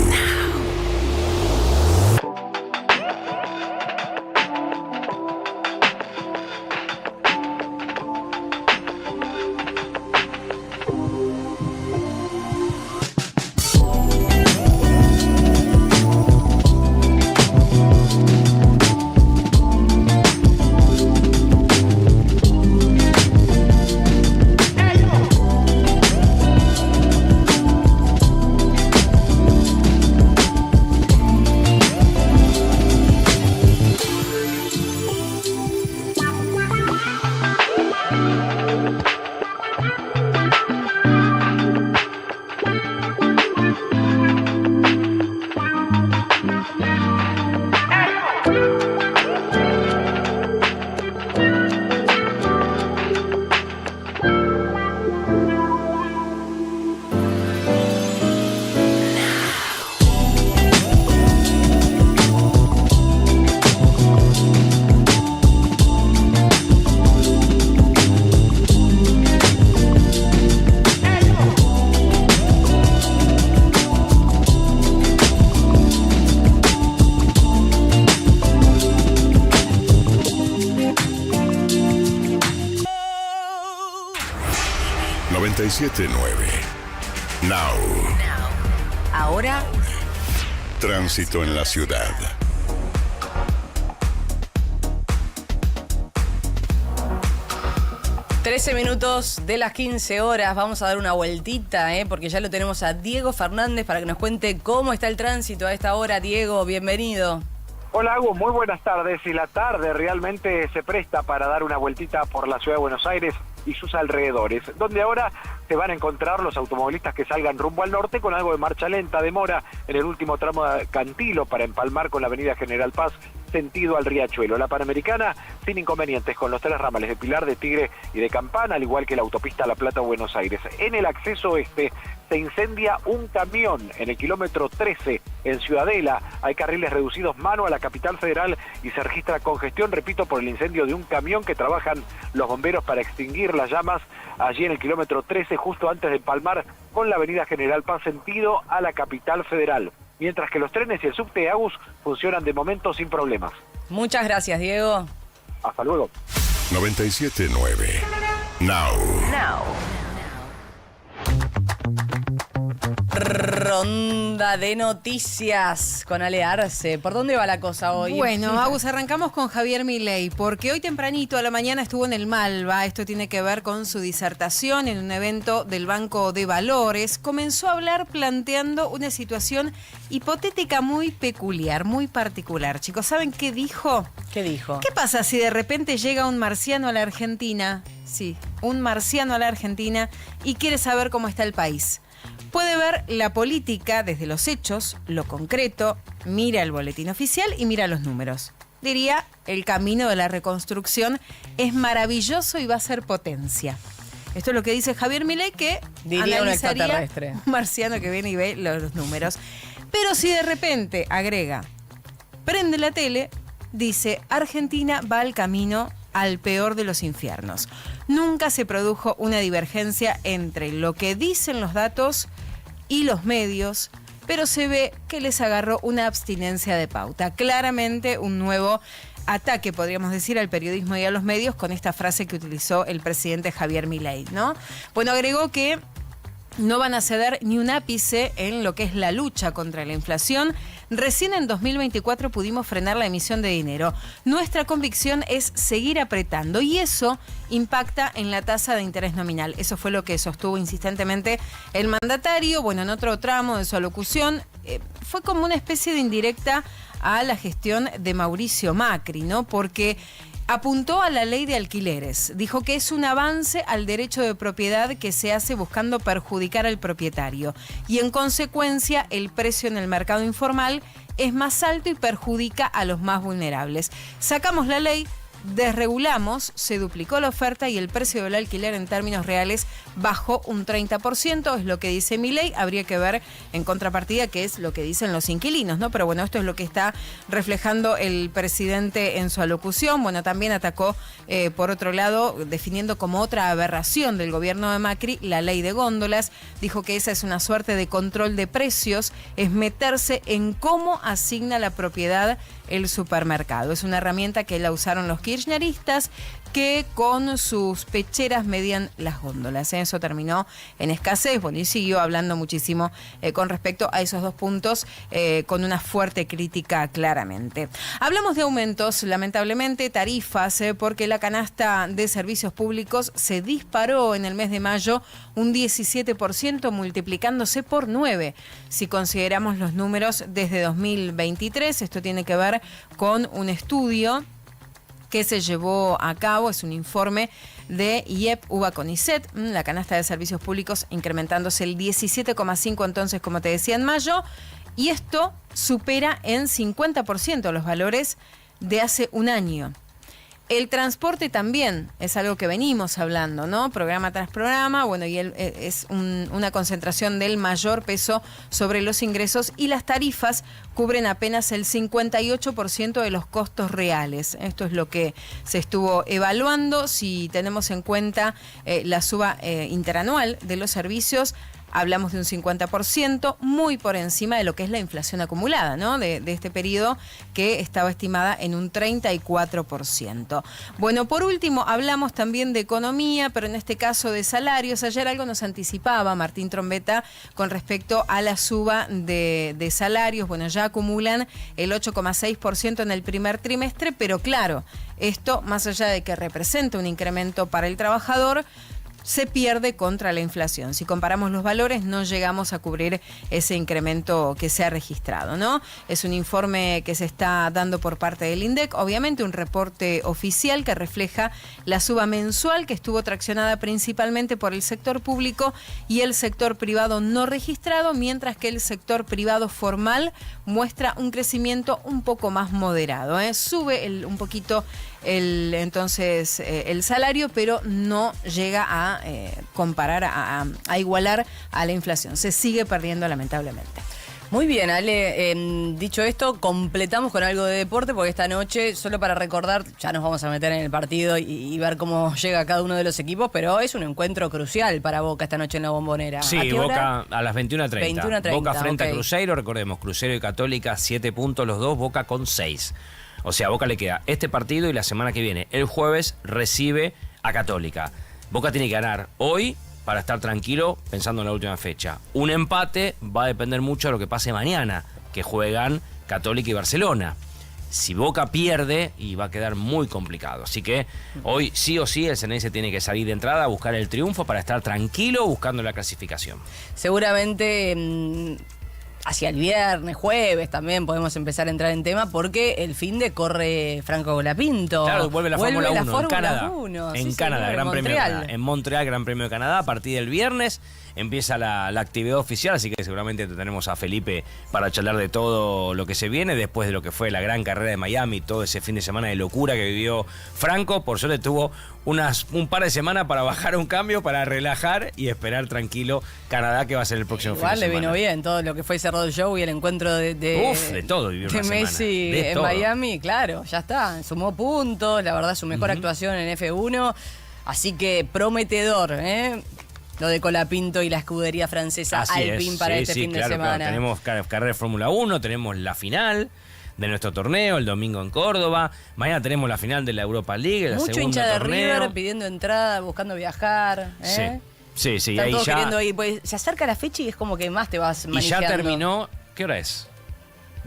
Speaker 6: Now.
Speaker 1: Ahora.
Speaker 6: Tránsito en la ciudad.
Speaker 1: ...13 de las 15 horas, vamos a dar una vueltita, porque ya lo tenemos a Diego Fernández para que nos cuente cómo está el tránsito a esta hora. Diego, bienvenido.
Speaker 16: Hola, Agus, muy buenas tardes. Y la tarde realmente se presta para dar una vueltita por la ciudad de Buenos Aires y sus alrededores, donde ahora se van a encontrar los automovilistas que salgan rumbo al norte con algo de marcha lenta, demora en el último tramo de Cantilo para empalmar con la avenida General Paz, sentido al Riachuelo. La Panamericana sin inconvenientes con los 3 ramales de Pilar, de Tigre y de Campana, al igual que la autopista La Plata-Buenos Aires. En el acceso oeste se incendia un camión en el kilómetro 13 en Ciudadela. Hay carriles reducidos mano a la capital federal y se registra congestión, repito, por el incendio de un camión que trabajan los bomberos para extinguir las llamas allí en el kilómetro 13, justo antes de empalmar con la avenida General Paz, sentido a la capital federal. Mientras que los trenes y el subte Agus funcionan de momento sin problemas.
Speaker 1: Muchas gracias, Diego.
Speaker 16: Hasta luego.
Speaker 6: 97.9. Now.
Speaker 1: Ronda de noticias con Ale Arce. ¿Por dónde va la cosa hoy?
Speaker 2: Bueno, Agus, arrancamos con Javier Milei, porque hoy tempranito a la mañana estuvo en el Malva. Esto tiene que ver con su disertación en un evento del Banco de Valores. Comenzó a hablar planteando una situación hipotética muy peculiar, muy particular. Chicos, ¿saben qué dijo?
Speaker 1: ¿Qué dijo?
Speaker 2: ¿Qué pasa si de repente llega un marciano a la Argentina? Sí, un marciano a la Argentina y quiere saber cómo está el país. Puede ver la política desde los hechos, lo concreto, mira el boletín oficial y mira los números. Diría, el camino de la reconstrucción es maravilloso y va a ser potencia. Esto es lo que dice Javier Milei, que
Speaker 1: diría un
Speaker 2: analizaría
Speaker 1: extraterrestre.
Speaker 2: Un marciano que viene y ve los números. Pero si de repente agrega, prende la tele, dice, Argentina va al camino al peor de los infiernos. Nunca se produjo una divergencia entre lo que dicen los datos y los medios, pero se ve que les agarró una abstinencia de pauta. Claramente un nuevo ataque, podríamos decir, al periodismo y a los medios con esta frase que utilizó el presidente Javier Milei, ¿no? Bueno, agregó que no van a ceder ni un ápice en lo que es la lucha contra la inflación. Recién en 2024 pudimos frenar la emisión de dinero. Nuestra convicción es seguir apretando y eso impacta en la tasa de interés nominal. Eso fue lo que sostuvo insistentemente el mandatario. Bueno, en otro tramo de su alocución fue como una especie de indirecta a la gestión de Mauricio Macri, ¿no? Porque apuntó a la ley de alquileres. Dijo que es un avance al derecho de propiedad que se hace buscando perjudicar al propietario. Y en consecuencia, el precio en el mercado informal es más alto y perjudica a los más vulnerables. Sacamos la ley, desregulamos, se duplicó la oferta y el precio del alquiler en términos reales bajó un 30%, es lo que dice Milei. Habría que ver en contrapartida qué es lo que dicen los inquilinos, ¿no? Pero bueno, esto es lo que está reflejando el presidente en su alocución. Bueno, también atacó, por otro lado, definiendo como otra aberración del gobierno de Macri la ley de góndolas. Dijo que esa es una suerte de control de precios, es meterse en cómo asigna la propiedad el supermercado. Es una herramienta que la usaron los kirchneristas, que con sus pecheras medían las góndolas. Eso terminó en escasez. Bueno, y siguió hablando muchísimo con respecto a esos dos puntos, con una fuerte crítica claramente. Hablamos de aumentos, lamentablemente, tarifas, porque la canasta de servicios públicos se disparó en el mes de mayo un 17%, multiplicándose por 9. Si consideramos los números desde 2023, esto tiene que ver con un estudio que se llevó a cabo, es un informe de IEP, UBA, CONICET, la canasta de servicios públicos incrementándose el 17,5%, entonces, como te decía, en mayo, y esto supera en 50% los valores de hace un año. El transporte también es algo que venimos hablando, ¿no? Programa tras programa, bueno, y es una concentración del mayor peso sobre los ingresos, y las tarifas cubren apenas el 58% de los costos reales. Esto es lo que se estuvo evaluando. Si tenemos en cuenta la suba interanual de los servicios, hablamos de un 50%, muy por encima de lo que es la inflación acumulada, ¿no? De este periodo, que estaba estimada en un 34%. Bueno, por último, hablamos también de economía, pero en este caso de salarios. Ayer algo nos anticipaba Martín Trombetta con respecto a la suba de salarios. Bueno, ya acumulan el 8,6% en el primer trimestre, pero claro, esto, más allá de que representa un incremento para el trabajador, se pierde contra la inflación. Si comparamos los valores, no llegamos a cubrir ese incremento que se ha registrado, ¿no? Es un informe que se está dando por parte del INDEC, obviamente un reporte oficial que refleja la suba mensual, que estuvo traccionada principalmente por el sector público y el sector privado no registrado, mientras que el sector privado formal muestra un crecimiento un poco más moderado, ¿eh? Sube un poquito el salario, pero no llega a comparar, a igualar a la inflación. Se sigue perdiendo, lamentablemente.
Speaker 1: Muy bien, Ale, dicho esto, completamos con algo de deporte, porque esta noche, solo para recordar, ya nos vamos a meter en el partido y ver cómo llega cada uno de los equipos, pero es un encuentro crucial para Boca esta noche en la Bombonera.
Speaker 3: Sí, Boca a las 21:30.
Speaker 1: 21:30,
Speaker 3: Boca frente
Speaker 1: okay.
Speaker 3: a Cruzeiro, recordemos, Cruzeiro y Católica, 7 puntos los dos, Boca con 6. O sea, a Boca le queda este partido y la semana que viene, el jueves, recibe a Católica. Boca tiene que ganar hoy para estar tranquilo pensando en la última fecha. Un empate va a depender mucho de lo que pase mañana, que juegan Católica y Barcelona. Si Boca pierde, y va a quedar muy complicado. Así que hoy sí o sí el Ceneice tiene que salir de entrada a buscar el triunfo para estar tranquilo buscando la clasificación.
Speaker 1: Seguramente hacia el viernes, jueves también podemos empezar a entrar en tema, porque el fin de corre Franco Colapinto.
Speaker 3: Claro, vuelve la Fórmula 1 en Canadá.
Speaker 1: En
Speaker 3: Canadá,
Speaker 1: señor,
Speaker 3: Gran Premio de
Speaker 1: Montreal.
Speaker 3: Canadá. En Montreal, Gran Premio de Canadá, a partir del viernes empieza la actividad oficial, así que seguramente tenemos a Felipe para charlar de todo lo que se viene, después de lo que fue la gran carrera de Miami, todo ese fin de semana de locura que vivió Franco. Por suerte tuvo un par de semanas para bajar un cambio, para relajar y esperar tranquilo Canadá, que va a ser el próximo fin de semana.
Speaker 1: Igual le vino bien todo lo que fue ese road show y el encuentro de
Speaker 3: todo vivió una semana.
Speaker 1: Messi
Speaker 3: De
Speaker 1: en
Speaker 3: todo.
Speaker 1: Miami, claro, ya está, sumó puntos, la verdad su mejor actuación en F1, así que prometedor, lo de Colapinto y la escudería francesa Alpine para este fin de semana.
Speaker 3: Claro. Tenemos carrera de Fórmula 1, tenemos la final de nuestro torneo, el domingo en Córdoba. Mañana tenemos la final de la Europa League, la
Speaker 1: Mucho
Speaker 3: segunda
Speaker 1: hincha de
Speaker 3: torneo.
Speaker 1: River pidiendo entrada, buscando viajar.
Speaker 3: Sí,
Speaker 1: Están
Speaker 3: ahí
Speaker 1: todos
Speaker 3: ya.
Speaker 1: queriendo ir, pues se acerca la fecha y es como que más te vas
Speaker 3: Y
Speaker 1: manejando.
Speaker 3: ya terminó. ¿Qué hora es?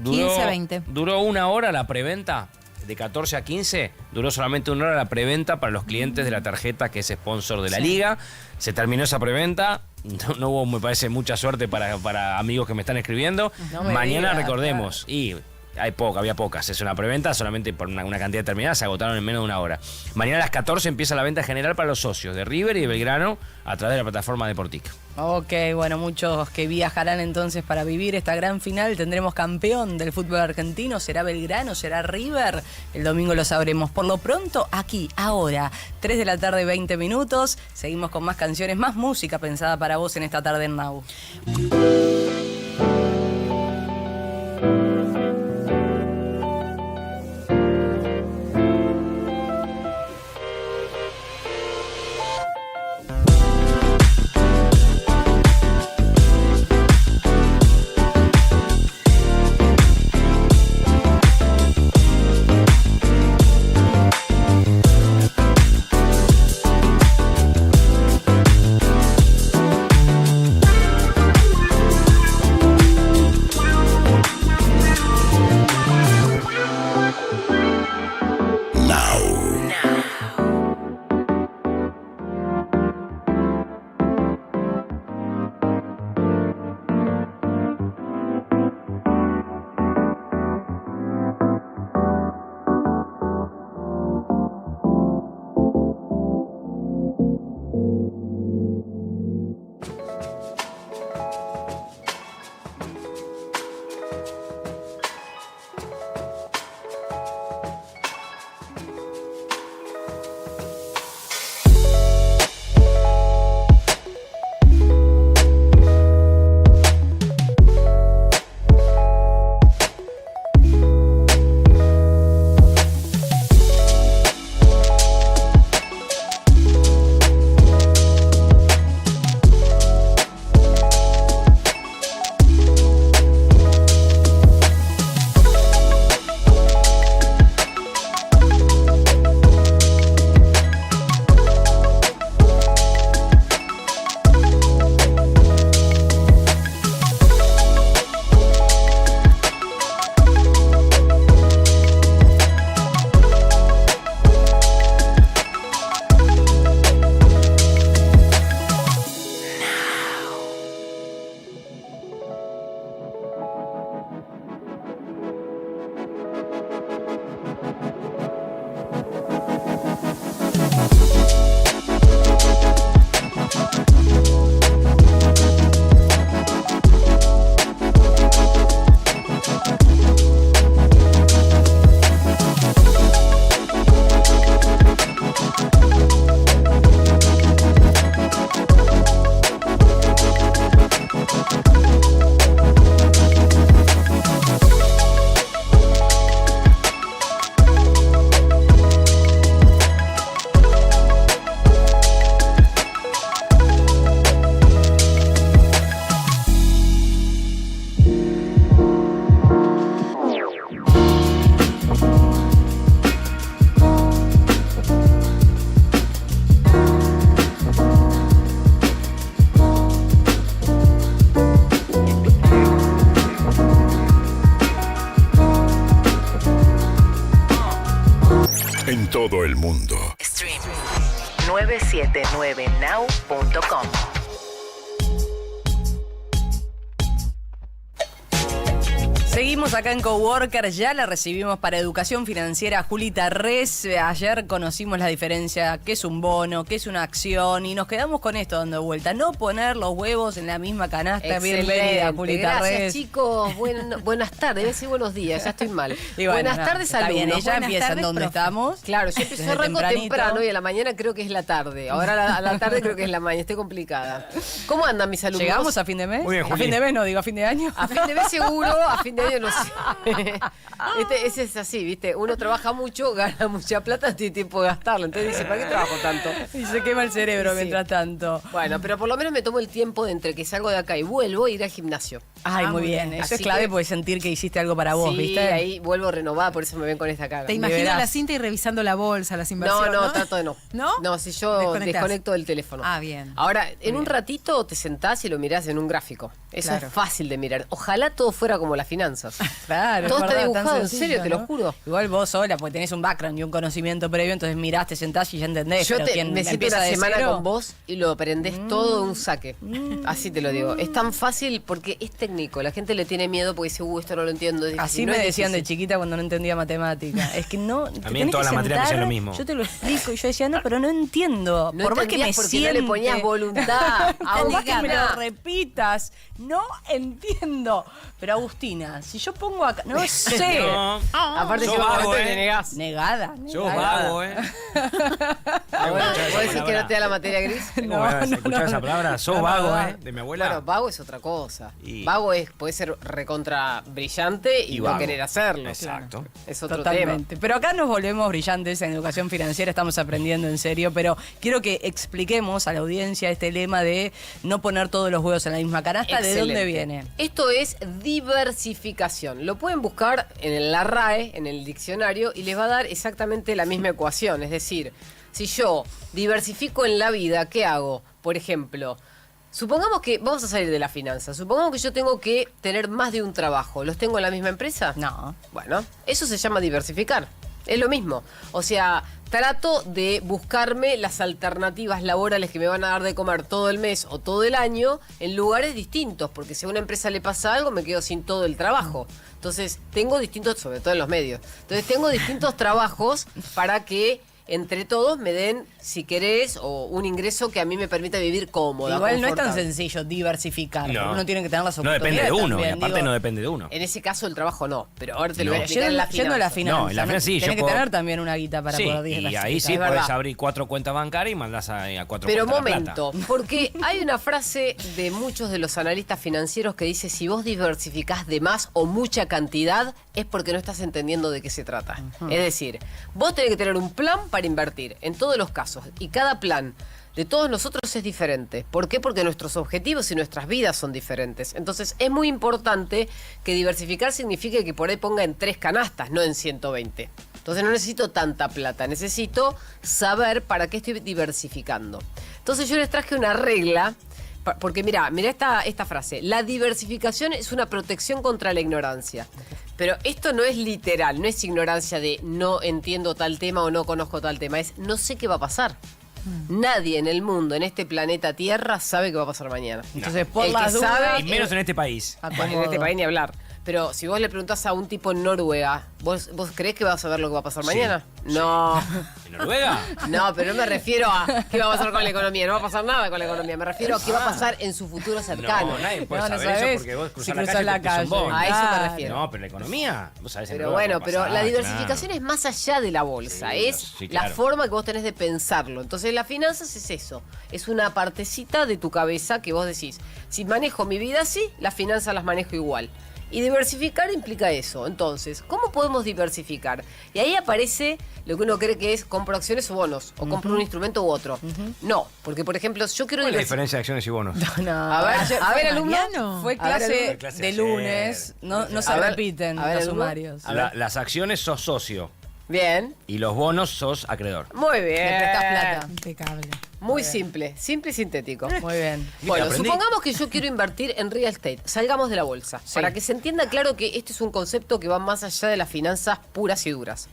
Speaker 2: 15 a 20.
Speaker 3: Duró una hora la preventa. De 14 a 15, duró solamente una hora la preventa para los clientes de la tarjeta que es sponsor de la liga. Se terminó esa preventa. No hubo, me parece, mucha suerte para amigos que me están escribiendo.
Speaker 1: No me
Speaker 3: Mañana
Speaker 1: digas,
Speaker 3: recordemos. Y había pocas. Es una preventa solamente por una cantidad determinada, se agotaron en menos de una hora. Mañana a las 14 empieza la venta general para los socios de River y de Belgrano a través de la plataforma Deportica.
Speaker 1: Ok, bueno, muchos que viajarán entonces para vivir esta gran final. Tendremos campeón del fútbol argentino. ¿Será Belgrano? ¿Será River? El domingo lo sabremos. Por lo pronto, aquí, ahora, 3 de la tarde, 20 minutos. Seguimos con más canciones, más música pensada para vos en esta tarde en Now.
Speaker 6: todo el mundo.
Speaker 19: Stream 979now.com.
Speaker 1: Seguimos acá en Coworker, ya la recibimos para educación financiera Julita Res. Ayer conocimos la diferencia, qué es un bono, qué es una acción, y nos quedamos con esto dando vuelta. No poner los huevos en la misma canasta.
Speaker 21: Excelente.
Speaker 1: Bienvenida, Julita
Speaker 21: Gracias,
Speaker 1: Res.
Speaker 21: chicos. Buenas tardes. Debe decir buenos días, ya estoy mal.
Speaker 1: Y bueno,
Speaker 21: buenas tardes,
Speaker 1: está bien,
Speaker 21: alumnos.
Speaker 1: ella
Speaker 21: Buenas
Speaker 1: empieza
Speaker 21: tardes,
Speaker 1: donde
Speaker 21: profe.
Speaker 1: estamos.
Speaker 21: Claro, yo empecé
Speaker 1: Desde
Speaker 21: arranco
Speaker 1: tempranito.
Speaker 21: temprano y a la mañana creo que es la tarde. Ahora a la tarde creo que es la mañana. Estoy complicada. ¿Cómo andan mis alumnos?
Speaker 1: ¿Llegamos a fin de mes?
Speaker 3: Muy bien,
Speaker 1: a
Speaker 3: Juli.
Speaker 1: fin de mes no, digo a fin de año.
Speaker 21: A fin de mes seguro, a fin de año no sé. Ese es así, ¿viste? Uno trabaja mucho, gana mucha plata, tiene tiempo de gastarla. Entonces dice, ¿para qué trabajo tanto?
Speaker 1: Y se quema el cerebro
Speaker 21: Sí.
Speaker 1: mientras tanto.
Speaker 21: Bueno, pero por lo menos me tomo el tiempo de entre que salgo de acá y vuelvo a ir al gimnasio.
Speaker 1: Ay, muy bien. Eso
Speaker 21: Así
Speaker 1: es clave
Speaker 21: que-
Speaker 1: porque sentir que hiciste algo para vos,
Speaker 21: sí,
Speaker 1: ¿viste?
Speaker 21: ahí vuelvo renovada, por eso me ven con esta cara.
Speaker 2: Te imagino la cinta y revisando la bolsa, las inversiones.
Speaker 21: No, trato de no.
Speaker 2: ¿No?
Speaker 21: No, si yo
Speaker 2: Desconectás.
Speaker 21: desconecto del teléfono.
Speaker 2: Ah, bien.
Speaker 21: Ahora, en un ratito te sentás y lo mirás en un gráfico. Eso
Speaker 2: Claro.
Speaker 21: es fácil de mirar. Ojalá todo fuera como las finanzas.
Speaker 1: Claro,
Speaker 21: Todo
Speaker 1: es
Speaker 21: está
Speaker 1: verdad,
Speaker 21: dibujado,
Speaker 1: tan
Speaker 21: en
Speaker 1: sencillo,
Speaker 21: serio, te lo
Speaker 1: ¿no?
Speaker 21: juro.
Speaker 1: Igual vos sola, porque tenés un background y un conocimiento previo, entonces mirás, te sentás y ya entendés.
Speaker 21: Yo
Speaker 1: pero quien
Speaker 21: me siento
Speaker 1: empieza
Speaker 21: una
Speaker 1: de
Speaker 21: semana
Speaker 1: cero,
Speaker 21: con vos y lo aprendés todo de un saque. Así te lo digo. Es tan fácil porque es tecnología. técnico. La gente le tiene miedo porque dice, esto no lo entiendo. Es
Speaker 1: Así
Speaker 21: difícil.
Speaker 1: me
Speaker 21: No es
Speaker 1: decían de
Speaker 21: difícil.
Speaker 1: chiquita cuando no entendía matemática. Es que no.
Speaker 3: A mí en todas las materias me decían lo mismo.
Speaker 1: Yo te lo explico y yo decía, no, pero no entiendo.
Speaker 21: No
Speaker 1: por más que me
Speaker 21: entendías porque
Speaker 1: siente,
Speaker 21: no le ponías voluntad.
Speaker 1: por más que me
Speaker 21: Agustina.
Speaker 1: lo repitas, no entiendo. Pero Agustina, si yo pongo acá, no sé.
Speaker 3: No.
Speaker 21: Aparte,
Speaker 3: Sos
Speaker 21: si vos
Speaker 3: vago,
Speaker 21: te negás.
Speaker 1: Negada.
Speaker 3: Sos vago, ¿eh?
Speaker 21: ¿Vos decís que no te da la materia gris?
Speaker 3: ¿Escuchás esa palabra? Sos vago, ¿eh? De mi abuela.
Speaker 21: Bueno, vago es otra cosa.
Speaker 3: Y-
Speaker 21: Vago puede ser recontra brillante y,
Speaker 3: Y
Speaker 21: no
Speaker 3: vago.
Speaker 21: querer hacerlo.
Speaker 3: Exacto.
Speaker 21: Es otro
Speaker 1: Totalmente. Pero acá nos volvemos brillantes en educación financiera, estamos aprendiendo en serio, pero quiero que expliquemos a la audiencia este lema de no poner todos los huevos en la misma canasta. ¿De dónde
Speaker 21: Excelente.
Speaker 1: viene?
Speaker 21: Esto es diversificación. Lo pueden buscar en la RAE, en el diccionario, y les va a dar exactamente la misma ecuación. Es decir, si yo diversifico en la vida, ¿qué hago? Por ejemplo, supongamos que, vamos a salir de la finanza, supongamos que yo tengo que tener más de un trabajo. ¿Los tengo en la misma empresa?
Speaker 1: No.
Speaker 21: Bueno, eso se llama diversificar. Es lo mismo. O sea, trato de buscarme las alternativas laborales que me van a dar de comer todo el mes o todo el año en lugares distintos, porque si a una empresa le pasa algo, me quedo sin todo el trabajo. Entonces, tengo distintos, sobre todo en los medios, entonces tengo distintos trabajos para que entre todos me den, si querés, o un ingreso que a mí me permita vivir cómoda.
Speaker 1: Igual no es tan
Speaker 21: confortable.
Speaker 1: sencillo diversificar.
Speaker 3: No.
Speaker 1: Uno tiene que tener las
Speaker 3: No
Speaker 1: oportunidades.
Speaker 3: depende de uno,
Speaker 1: también,
Speaker 3: y aparte
Speaker 1: digo.
Speaker 3: no depende de uno.
Speaker 21: En ese caso el trabajo no, pero ahora te lo
Speaker 3: No.
Speaker 21: voy a explicar en la
Speaker 1: Yendo a la finanza.
Speaker 3: No, en la finanza sí,
Speaker 1: Tenés
Speaker 3: yo
Speaker 1: que
Speaker 3: puedo-
Speaker 1: tener también una guita para
Speaker 3: Sí,
Speaker 1: poder
Speaker 3: y
Speaker 1: diversificar.
Speaker 3: ahí sí
Speaker 21: Es
Speaker 3: podés
Speaker 21: verdad.
Speaker 3: abrir 4 cuentas bancarias y mandás a 4
Speaker 21: Pero
Speaker 3: cuentas la plata.
Speaker 21: momento, porque hay una frase de muchos de los analistas financieros que dice, si vos diversificás de más o mucha cantidad, es porque no estás entendiendo de qué se trata. Es decir, vos tenés que tener un plan para invertir, en todos los casos, y cada plan de todos nosotros es diferente. ¿Por qué? Porque nuestros objetivos y nuestras vidas son diferentes. Entonces es muy importante que diversificar signifique que por ahí ponga en 3 canastas, no en 120. Entonces no necesito tanta plata, necesito saber para qué estoy diversificando. Entonces yo les traje una regla, porque mira esta frase, la diversificación es una protección contra la ignorancia. Pero esto no es literal, no es ignorancia de no entiendo tal tema o no conozco tal tema, es no sé qué va a pasar. Nadie en el mundo, en este planeta Tierra, sabe qué va a pasar mañana.
Speaker 1: Entonces, por
Speaker 21: El
Speaker 1: las
Speaker 21: que
Speaker 1: dudas,
Speaker 21: sabe,
Speaker 3: Y menos en este país.
Speaker 21: bueno, en este país ni hablar. Pero si vos le preguntás a un tipo en Noruega, ¿vos creés que vas a saber lo que va a pasar
Speaker 3: Sí,
Speaker 21: mañana?
Speaker 3: sí.
Speaker 21: No.
Speaker 3: ¿En Noruega?
Speaker 21: No, pero no me refiero a qué va a pasar con la economía. No va a pasar nada con la economía. Me refiero a qué va a pasar en su futuro cercano.
Speaker 3: No, nadie puede
Speaker 1: No, no
Speaker 3: saber eso
Speaker 1: sabés
Speaker 3: porque vos
Speaker 1: si
Speaker 3: cruzás la
Speaker 1: cruzás
Speaker 3: calle
Speaker 1: la
Speaker 3: y te pisa un
Speaker 1: calle.
Speaker 3: bono.
Speaker 21: A eso me
Speaker 1: Claro.
Speaker 21: refiero.
Speaker 3: No, pero la economía, vos sabés en
Speaker 21: Pero
Speaker 3: Noruega
Speaker 21: bueno,
Speaker 3: qué
Speaker 21: pero
Speaker 3: va a
Speaker 21: la
Speaker 3: pasar,
Speaker 21: diversificación
Speaker 3: claro.
Speaker 21: es más allá de la bolsa,
Speaker 3: Sí,
Speaker 21: es
Speaker 3: sí,
Speaker 21: la
Speaker 3: claro.
Speaker 21: forma que vos tenés de pensarlo. Entonces las finanzas es eso, es una partecita de tu cabeza que vos decís, si manejo mi vida así, las finanzas las manejo igual. Y diversificar implica eso. Entonces, ¿cómo podemos diversificar? Y ahí aparece lo que uno cree que es compro acciones o bonos, o compro un instrumento u otro. No, porque por ejemplo, yo quiero
Speaker 3: ¿Cuál es la
Speaker 21: diversificar.
Speaker 3: diferencia de acciones y bonos?
Speaker 1: No,
Speaker 21: A ver, alumno.
Speaker 1: Fue
Speaker 21: A ver,
Speaker 1: clase
Speaker 21: alumno.
Speaker 3: Clase
Speaker 1: de
Speaker 3: ayer.
Speaker 1: lunes, no se
Speaker 21: A ver,
Speaker 1: repiten
Speaker 21: a ver,
Speaker 1: los
Speaker 21: alumno.
Speaker 1: sumarios.
Speaker 3: Las acciones sos socio
Speaker 21: Bien,
Speaker 3: y los bonos sos acreedor.
Speaker 21: muy bien.
Speaker 1: Le prestás plata.
Speaker 2: Impecable.
Speaker 21: Muy simple y sintético.
Speaker 1: Muy bien.
Speaker 21: Bueno,
Speaker 3: aprendí.
Speaker 21: supongamos que yo quiero invertir en real estate. Salgamos de la bolsa. Para que se entienda claro que este es un concepto que va más allá de las finanzas puras y duras.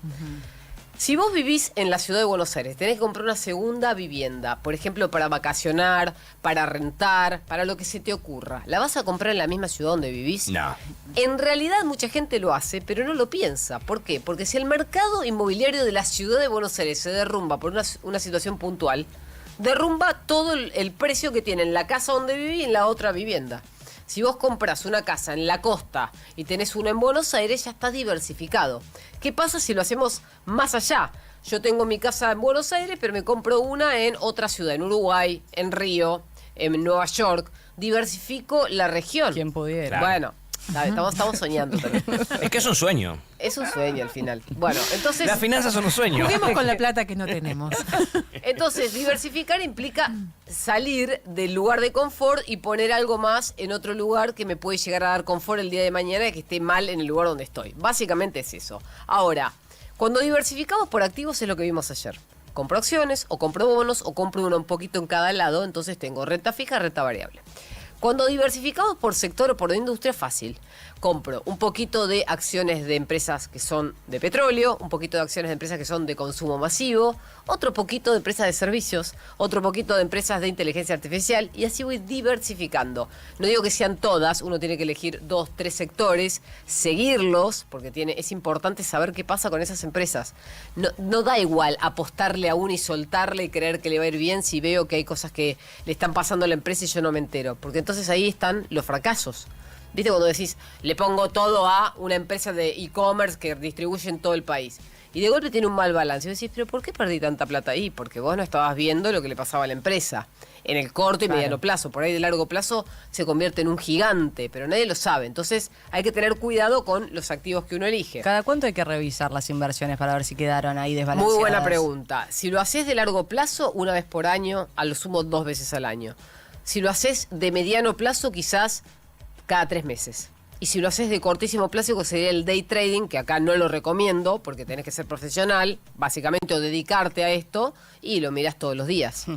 Speaker 21: Si vos vivís en la ciudad de Buenos Aires, tenés que comprar una segunda vivienda, por ejemplo, para vacacionar, para rentar, para lo que se te ocurra. ¿La vas a comprar en la misma ciudad donde vivís?
Speaker 3: No.
Speaker 21: En realidad mucha gente lo hace, pero no lo piensa. ¿Por qué? Porque si el mercado inmobiliario de la ciudad de Buenos Aires se derrumba por una situación puntual, derrumba todo el precio que tiene en la casa donde viví y en la otra vivienda. Si vos compras una casa en la costa y tenés una en Buenos Aires, ya está diversificado. ¿Qué pasa si lo hacemos más allá? Yo tengo mi casa en Buenos Aires, pero me compro una en otra ciudad, en Uruguay, en Río, en Nueva York. Diversifico la región.
Speaker 1: Quien pudiera.
Speaker 3: Claro.
Speaker 21: Bueno, estamos soñando también.
Speaker 3: Es que es un sueño.
Speaker 21: Es un sueño al final. Bueno, entonces...
Speaker 3: Las finanzas son un sueño.
Speaker 2: Juguemos con la plata que no tenemos.
Speaker 21: Entonces, diversificar implica salir del lugar de confort y poner algo más en otro lugar que me puede llegar a dar confort el día de mañana y que esté mal en el lugar donde estoy. Básicamente es eso. Ahora, cuando diversificamos por activos es lo que vimos ayer. Compro acciones, o compro bonos, o compro uno un poquito en cada lado, entonces tengo renta fija, renta variable. Cuando diversificamos por sector o por industria, fácil. Compro un poquito de acciones de empresas que son de petróleo, un poquito de acciones de empresas que son de consumo masivo, otro poquito de empresas de servicios, otro poquito de empresas de inteligencia artificial, y así voy diversificando. No digo que sean todas, uno tiene que elegir 2, 3 sectores, seguirlos, porque es importante saber qué pasa con esas empresas. No da igual apostarle a una y soltarle y creer que le va a ir bien si veo que hay cosas que le están pasando a la empresa y yo no me entero, porque entonces ahí están los fracasos. ¿Viste cuando decís, le pongo todo a una empresa de e-commerce que distribuye en todo el país? Y de golpe tiene un mal balance. Y vos decís, ¿pero por qué perdí tanta plata ahí? Porque vos no estabas viendo lo que le pasaba a la empresa. En el corto y mediano plazo. Por ahí de largo plazo se convierte en un gigante, pero nadie lo sabe. Entonces hay que tener cuidado con los activos que uno elige.
Speaker 1: ¿Cada cuánto hay que revisar las inversiones para ver si quedaron ahí desbalanceadas?
Speaker 21: Muy buena pregunta. Si lo haces de largo plazo, una vez por año, a lo sumo 2 veces al año. Si lo haces de mediano plazo, quizás cada 3 meses. Y si lo haces de cortísimo plazo, que sería el day trading, que acá no lo recomiendo, porque tenés que ser profesional, básicamente, o dedicarte a esto, y lo mirás todos los días.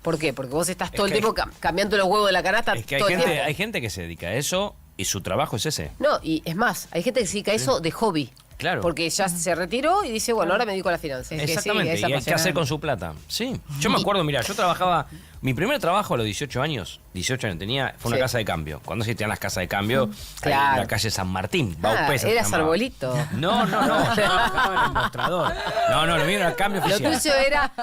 Speaker 21: ¿Por qué? Porque vos estás todo el tiempo cambiando los huevos de la canasta.
Speaker 3: Es que
Speaker 21: todo el tiempo.
Speaker 3: hay gente que se dedica a eso y su trabajo es ese.
Speaker 21: No, y es más, hay gente que se dedica a eso de hobby.
Speaker 3: Claro.
Speaker 21: Porque ya se retiró y dice, bueno, ahora me dedico a las finanzas.
Speaker 3: Exactamente, y hay que hacer con su plata. Sí, yo me acuerdo, mira, yo trabajaba, mi primer trabajo a los 18 años tenía, fue una casa de cambio. Cuando se tenían las casas de cambio,
Speaker 21: Claro.
Speaker 3: en la calle San Martín,
Speaker 21: Eras arbolito.
Speaker 3: No, yo trabajaba en el mostrador. No, lo mío era cambio
Speaker 21: Lo
Speaker 3: oficial.
Speaker 21: tuyo era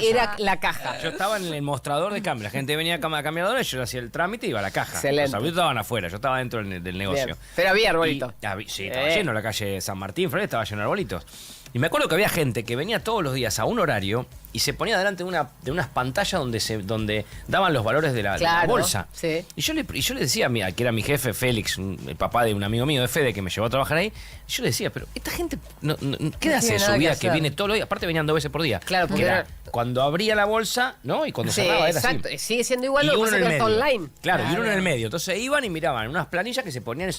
Speaker 3: Era
Speaker 21: la caja.
Speaker 3: Yo estaba en el mostrador de cambio. La gente venía a cambiar dólares, yo hacía el trámite y iba a la caja.
Speaker 21: Excelente.
Speaker 3: Los arbolitos estaban afuera, yo estaba dentro del negocio.
Speaker 21: Bien. Pero había arbolitos.
Speaker 3: Sí, estaba lleno la calle San Martín, Flores, estaba lleno de arbolitos. Y me acuerdo que había gente que venía todos los días a un horario y se ponía delante de unas pantallas donde daban los valores de la bolsa.
Speaker 21: Sí.
Speaker 3: Y yo le decía, mira, que era mi jefe, Félix, el papá de un amigo mío de Fede que me llevó a trabajar ahí, y yo le decía, pero esta gente, ¿qué hace de su vida que viene todos los días? Aparte venían 2 veces por día.
Speaker 21: Claro, porque
Speaker 3: era cuando abría la bolsa, ¿no? Y cuando cerraba era
Speaker 21: exacto.
Speaker 3: así.
Speaker 21: Sigue siendo igual,
Speaker 3: Y
Speaker 21: lo que
Speaker 3: uno
Speaker 21: pasa
Speaker 3: en
Speaker 21: es
Speaker 3: el
Speaker 21: que está
Speaker 3: medio.
Speaker 21: online.
Speaker 3: Claro, y uno en el medio. Entonces iban y miraban unas planillas que se ponían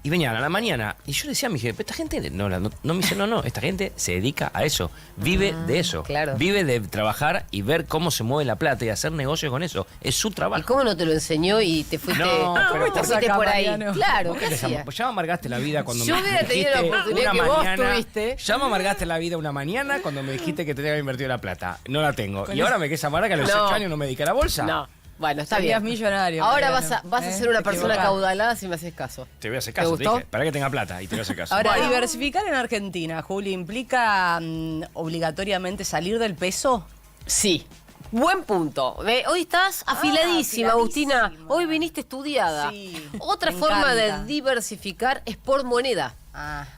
Speaker 3: y venían a la mañana. Y yo le decía a mi jefe, esta gente, no me dice, no, esta gente se dedica a eso, vive de eso.
Speaker 21: Claro.
Speaker 3: Vive de trabajar y ver cómo se mueve la plata y hacer negocios con eso. Es su trabajo.
Speaker 21: ¿Y cómo no te lo enseñó y te fuiste,
Speaker 3: pero
Speaker 21: te fuiste por ahí?
Speaker 1: Mariano.
Speaker 21: Claro,
Speaker 3: ¿Por
Speaker 21: ¿qué
Speaker 3: qué
Speaker 21: hacías?
Speaker 3: ya me amargaste la vida cuando
Speaker 21: Yo
Speaker 3: me
Speaker 21: hubiera tenido
Speaker 3: dijiste
Speaker 21: la oportunidad
Speaker 3: una
Speaker 21: que vos
Speaker 3: mañana,
Speaker 21: tuviste.
Speaker 3: Ya me amargaste la vida una mañana cuando me dijiste que tenía que invertir la plata. No la tengo. Y ahora me quedas amarga que a los 8 años no me dediqué a la bolsa.
Speaker 21: No. Bueno, está
Speaker 1: Serías
Speaker 21: bien.
Speaker 1: millonario.
Speaker 21: Ahora
Speaker 1: Mariano.
Speaker 21: vas a ser una
Speaker 1: Te
Speaker 21: persona
Speaker 1: equivocás.
Speaker 21: caudalada si me haces caso.
Speaker 3: Te voy a hacer
Speaker 21: ¿Te
Speaker 3: caso, te
Speaker 21: gustó?
Speaker 3: dije, para que tenga plata y te voy a hacer caso.
Speaker 1: Ahora, diversificar en Argentina, Juli, ¿implica obligatoriamente salir del peso?
Speaker 21: Sí. Buen punto. Hoy estás afiladísima, Agustina. Hoy viniste estudiada.
Speaker 1: Sí,
Speaker 21: Otra
Speaker 1: me
Speaker 21: forma
Speaker 1: encanta.
Speaker 21: de diversificar es por moneda.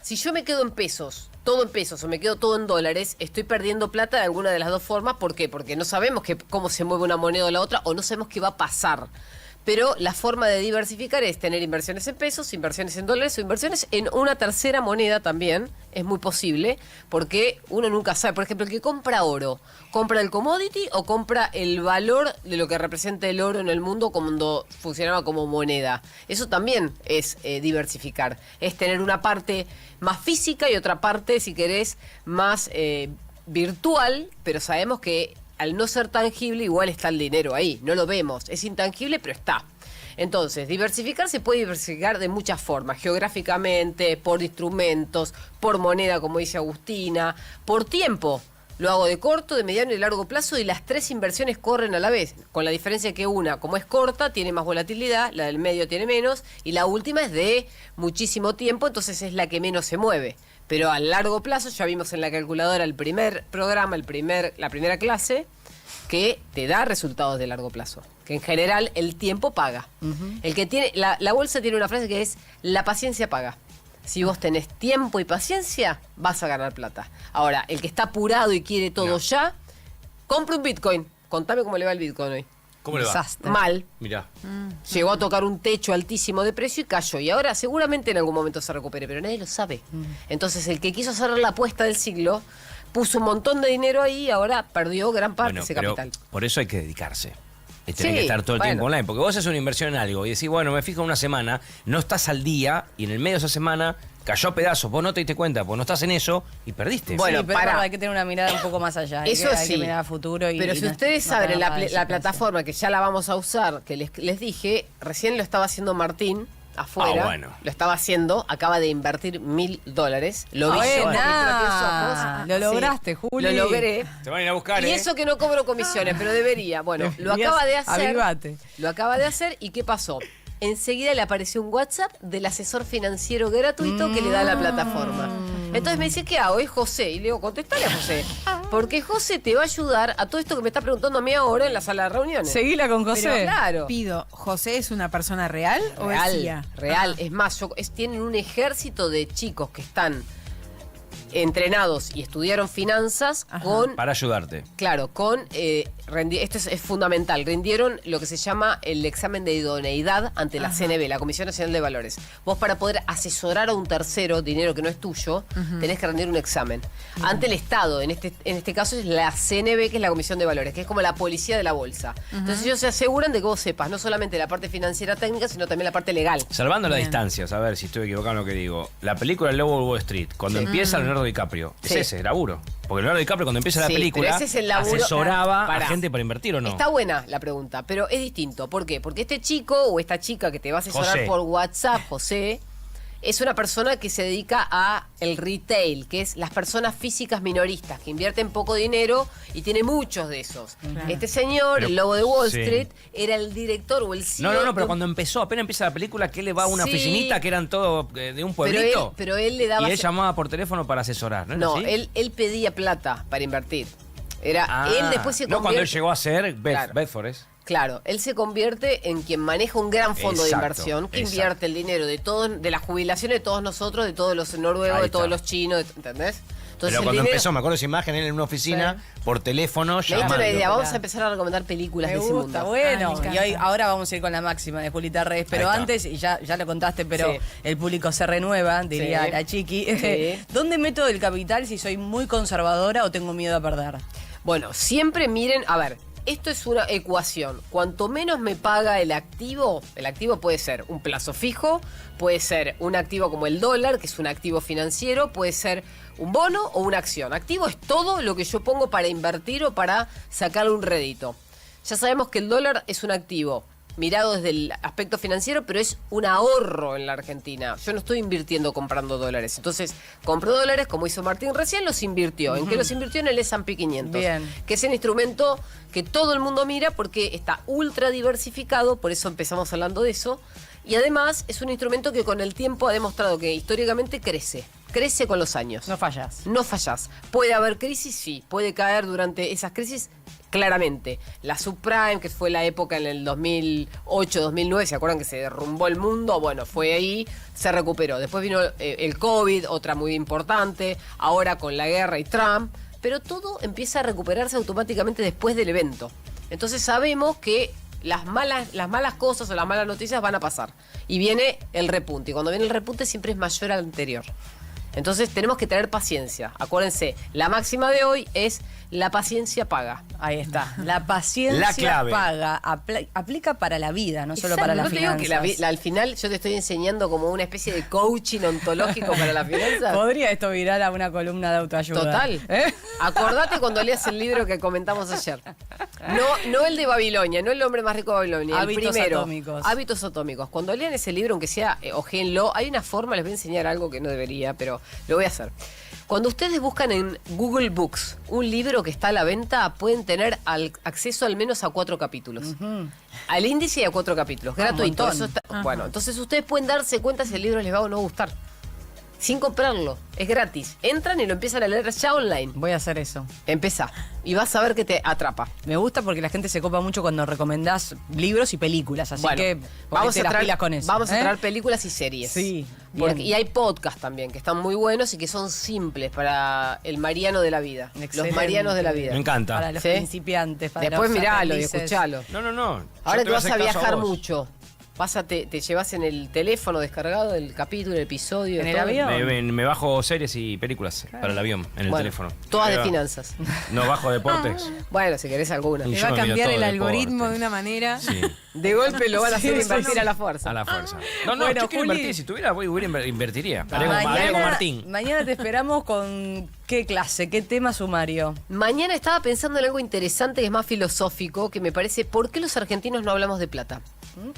Speaker 21: Si yo me quedo en pesos, todo en pesos, o me quedo todo en dólares, estoy perdiendo plata de alguna de las dos formas. ¿Por qué? Porque no sabemos cómo se mueve una moneda o la otra, o no sabemos qué va a pasar. Pero la forma de diversificar es tener inversiones en pesos, inversiones en dólares o inversiones en una tercera moneda también. Es muy posible, porque uno nunca sabe. Por ejemplo, el que compra oro, ¿compra el commodity o compra el valor de lo que representa el oro en el mundo cuando funcionaba como moneda? Eso también es diversificar. Es tener una parte más física y otra parte, si querés, más virtual, pero sabemos que al no ser tangible, igual está el dinero ahí. No lo vemos. Es intangible, pero está. Entonces, diversificar se puede diversificar de muchas formas. Geográficamente, por instrumentos, por moneda, como dice Agustina, por tiempo. Lo hago de corto, de mediano y de largo plazo, y las 3 inversiones corren a la vez. Con la diferencia que una, como es corta, tiene más volatilidad, la del medio tiene menos, y la última es de muchísimo tiempo, entonces es la que menos se mueve. Pero a largo plazo, ya vimos en la calculadora el primer programa, la primera clase, que te da resultados de largo plazo. Que en general el tiempo paga. El que tiene, la bolsa tiene una frase que es: la paciencia paga. Si vos tenés tiempo y paciencia, vas a ganar plata. Ahora, el que está apurado y quiere todo ya, compra un Bitcoin. Contame cómo le va el Bitcoin hoy.
Speaker 3: ¿Cómo le va?
Speaker 21: Desastre. Mal.
Speaker 3: Mirá.
Speaker 21: Llegó a tocar un techo altísimo de precio y cayó. Y ahora seguramente en algún momento se recupere, pero nadie lo sabe. Entonces el que quiso hacer la apuesta del siglo puso un montón de dinero ahí y ahora perdió gran parte de ese
Speaker 3: pero
Speaker 21: capital.
Speaker 3: por eso hay que dedicarse. Y tenés que estar todo el tiempo online. Porque vos haces una inversión en algo y decís, bueno, me fijo una semana, no estás al día y en el medio de esa semana cayó a pedazos, vos no te diste cuenta, porque no estás en eso y perdiste.
Speaker 1: Bueno, pero hay que tener una mirada un poco más allá.
Speaker 21: Eso
Speaker 1: hay que mirar a futuro.
Speaker 21: Pero si ustedes abren la plataforma, que ya la vamos a usar, que les dije, recién lo estaba haciendo Martín afuera.
Speaker 3: Bueno.
Speaker 21: Lo estaba haciendo, acaba de invertir $1.000. Lo vi yo con mis propios ojos.
Speaker 1: Lo lograste, Juli.
Speaker 21: Lo logré.
Speaker 3: Te van a ir a buscar,
Speaker 21: Y eso que no cobro comisiones, pero debería. Bueno, lo acaba de hacer.
Speaker 1: Avivate.
Speaker 21: Lo acaba de hacer y ¿qué pasó? Enseguida le apareció un WhatsApp del asesor financiero gratuito que le da la plataforma. Entonces me dice, ¿qué hago? Es José. Y le digo, contestale a José. Porque José te va a ayudar a todo esto que me está preguntando a mí ahora en la sala de reuniones.
Speaker 1: Seguila con José.
Speaker 21: Pero, claro.
Speaker 2: Pido, ¿José es una persona real o es CIA?
Speaker 21: Real. Es más, tienen un ejército de chicos que están entrenados y estudiaron finanzas con...
Speaker 3: Para ayudarte.
Speaker 21: Claro, esto es fundamental. Rindieron lo que se llama el examen de idoneidad ante la CNB, la Comisión Nacional de Valores. Vos para poder asesorar a un tercero, dinero que no es tuyo, tenés que rendir un examen. Ante el Estado, en este caso es la CNB, que es la Comisión de Valores, que es como la policía de la bolsa. Entonces ellos se aseguran de que vos sepas no solamente la parte financiera técnica, sino también la parte legal.
Speaker 3: Salvando las distancias, a ver si estoy equivocado en lo que digo. La película El Lobo de Wall Street, cuando empieza Leonardo DiCaprio, es ese, el laburo. Porque Leonardo DiCaprio cuando empieza la película
Speaker 21: ese es el laburo,
Speaker 3: asesoraba a gente para invertir o no.
Speaker 21: Está buena la pregunta, pero es distinto. ¿Por qué? Porque este chico o esta chica que te va a asesorar
Speaker 3: José.
Speaker 21: por WhatsApp, José, es una persona que se dedica a el retail, que es las personas físicas minoristas que invierten poco dinero y tiene muchos de esos.
Speaker 3: Claro.
Speaker 21: Este señor,
Speaker 3: Pero,
Speaker 21: el Lobo de Wall
Speaker 3: sí.
Speaker 21: Street, era el director o el CEO.
Speaker 3: No, pero cuando apenas empieza la película, que él le va a una oficinita que eran todos de un pueblito.
Speaker 21: Pero él le daba...
Speaker 3: Y él llamaba por teléfono para asesorar, ¿no?
Speaker 21: No,
Speaker 3: ¿Así?
Speaker 21: él pedía plata para invertir. Él después se convierte...
Speaker 3: No, cuando él llegó a ser
Speaker 21: Claro.
Speaker 3: Bedford, ¿es?
Speaker 21: Claro, él se convierte en quien maneja un gran fondo de inversión que invierte el dinero de todos, de las jubilaciones de todos nosotros, de todos los noruegos,
Speaker 3: Ahí
Speaker 21: de todos
Speaker 3: está.
Speaker 21: los chinos, ¿entendés? Entonces,
Speaker 3: Pero cuando empezó, me acuerdo esa imagen, él en una oficina, por teléfono,
Speaker 21: me diste
Speaker 3: llamando.
Speaker 21: una idea, vamos a empezar a recomendar películas
Speaker 1: Me
Speaker 21: de ese
Speaker 1: gusta,
Speaker 21: mundo.
Speaker 1: bueno. Y hoy, ahora vamos a ir con la máxima de Julita Reyes. Pero
Speaker 3: Ahí está.
Speaker 1: antes, y ya lo contaste, pero
Speaker 21: Sí.
Speaker 1: el público se renueva, diría
Speaker 21: Sí.
Speaker 1: la chiqui.
Speaker 21: Sí.
Speaker 1: ¿Dónde meto el capital si soy muy conservadora o tengo miedo a perder?
Speaker 21: Bueno, siempre miren, a ver, esto es una ecuación. Cuanto menos me paga el activo puede ser un plazo fijo, puede ser un activo como el dólar, que es un activo financiero, puede ser un bono o una acción. Activo es todo lo que yo pongo para invertir o para sacar un rédito. Ya sabemos que el dólar es un activo mirado desde el aspecto financiero, pero es un ahorro en la Argentina. Yo no estoy invirtiendo comprando dólares. Entonces, compro dólares, como hizo Martín recién, los invirtió. ¿En qué los invirtió? En el S&P 500.
Speaker 1: Bien.
Speaker 21: Que es el instrumento que todo el mundo mira porque está ultra diversificado, por eso empezamos hablando de eso. Y además es un instrumento que con el tiempo ha demostrado que históricamente crece. Crece con los años.
Speaker 1: No fallas.
Speaker 21: No fallas. ¿Puede haber crisis? Sí. ¿Puede caer durante esas crisis? Claramente. La subprime, que fue la época en el 2008, 2009, ¿se acuerdan que se derrumbó el mundo? Bueno, fue ahí, se recuperó. Después vino el COVID, otra muy importante, ahora con la guerra y Trump, pero todo empieza a recuperarse automáticamente después del evento. Entonces sabemos que las malas cosas o las malas noticias van a pasar. Y viene el repunte. Y cuando viene el repunte siempre es mayor al anterior. Entonces tenemos que tener paciencia. Acuérdense, la máxima de hoy es la paciencia paga.
Speaker 1: Ahí está. La paciencia
Speaker 3: La clave.
Speaker 1: paga. Aplica para la vida, no solo
Speaker 21: Exacto,
Speaker 1: para las
Speaker 21: ¿no te digo
Speaker 1: finanzas.
Speaker 21: que al final yo te estoy enseñando como una especie de coaching ontológico para las finanzas?
Speaker 1: Podría esto virar a una columna de autoayuda.
Speaker 21: Total. Acordate cuando leas el libro que comentamos ayer. No el de Babilonia, no el hombre más rico de Babilonia.
Speaker 1: Hábitos
Speaker 21: el primero.
Speaker 1: atómicos.
Speaker 21: Hábitos atómicos. Cuando lean ese libro, aunque sea, ojéenlo, hay una forma, les voy a enseñar algo que no debería, pero lo voy a hacer. Cuando ustedes buscan en Google Books un libro que está a la venta, pueden tener acceso al menos a 4 capítulos. Al índice y a 4 capítulos, gratuito.
Speaker 1: montón.
Speaker 21: Eso está- bueno, entonces ustedes pueden darse cuenta si el libro les va o no gustar. Sin comprarlo, es gratis. Entran y lo empiezan a leer ya online.
Speaker 1: Voy a hacer eso.
Speaker 21: Empezá. Y vas a ver que te atrapa.
Speaker 1: Me gusta porque la gente se copa mucho cuando recomendás libros y películas, así
Speaker 21: Bueno,
Speaker 1: que
Speaker 21: vamos a
Speaker 1: las
Speaker 21: traer
Speaker 1: pilas con eso.
Speaker 21: Vamos a
Speaker 1: ¿eh?
Speaker 21: traer películas y series.
Speaker 1: Sí,
Speaker 21: Porque-
Speaker 1: bien.
Speaker 21: y hay podcasts también que están muy buenos y que son simples para el mariano de la vida. Los
Speaker 1: Excelente.
Speaker 21: marianos de la vida.
Speaker 3: Me encanta.
Speaker 1: Para los
Speaker 21: ¿Sí?
Speaker 1: principiantes, para
Speaker 21: Después
Speaker 1: los
Speaker 21: miralo y
Speaker 1: aprendices.
Speaker 21: escuchalo.
Speaker 3: No.
Speaker 21: Ahora
Speaker 3: Yo
Speaker 21: que
Speaker 3: te
Speaker 21: vas a
Speaker 3: voy hacer caso
Speaker 21: viajar
Speaker 3: vos.
Speaker 21: mucho. te llevas en el teléfono descargado el capítulo, el episodio.
Speaker 1: ¿En el avión?
Speaker 3: Me bajo series y películas para el avión, en el teléfono.
Speaker 21: Todas de finanzas.
Speaker 3: No bajo deportes.
Speaker 21: Bueno, si querés alguna.
Speaker 2: Te va a cambiar el algoritmo de una manera.
Speaker 3: Sí.
Speaker 21: De golpe lo van a hacer invertir a la fuerza.
Speaker 3: A la fuerza. No,
Speaker 1: Bueno,
Speaker 3: yo quiero
Speaker 1: Juli,
Speaker 3: invertir. Si tuviera, invertiría. Haría con Martín.
Speaker 1: Mañana te esperamos con qué clase, qué tema sumario.
Speaker 21: Mañana estaba pensando en algo interesante que es más filosófico, que me parece, ¿por qué los argentinos no hablamos de plata?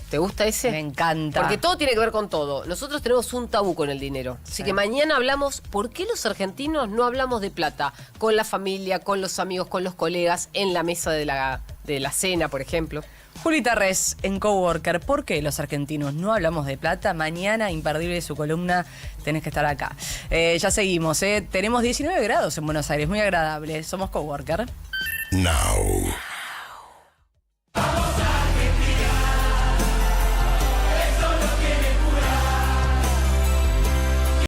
Speaker 21: ¿Te gusta ese?
Speaker 1: Me encanta.
Speaker 21: Porque todo tiene que ver con todo. Nosotros tenemos un tabú con el dinero. Así que mañana hablamos, ¿por qué los argentinos no hablamos de plata? Con la familia, con los amigos, con los colegas, en la mesa de la cena, por ejemplo.
Speaker 1: Juli Tarrés, en Coworker, ¿por qué los argentinos no hablamos de plata? Mañana, imperdible su columna, tenés que estar acá. Ya seguimos, tenemos 19 grados en Buenos Aires, muy agradable. Somos Coworker.
Speaker 6: Now.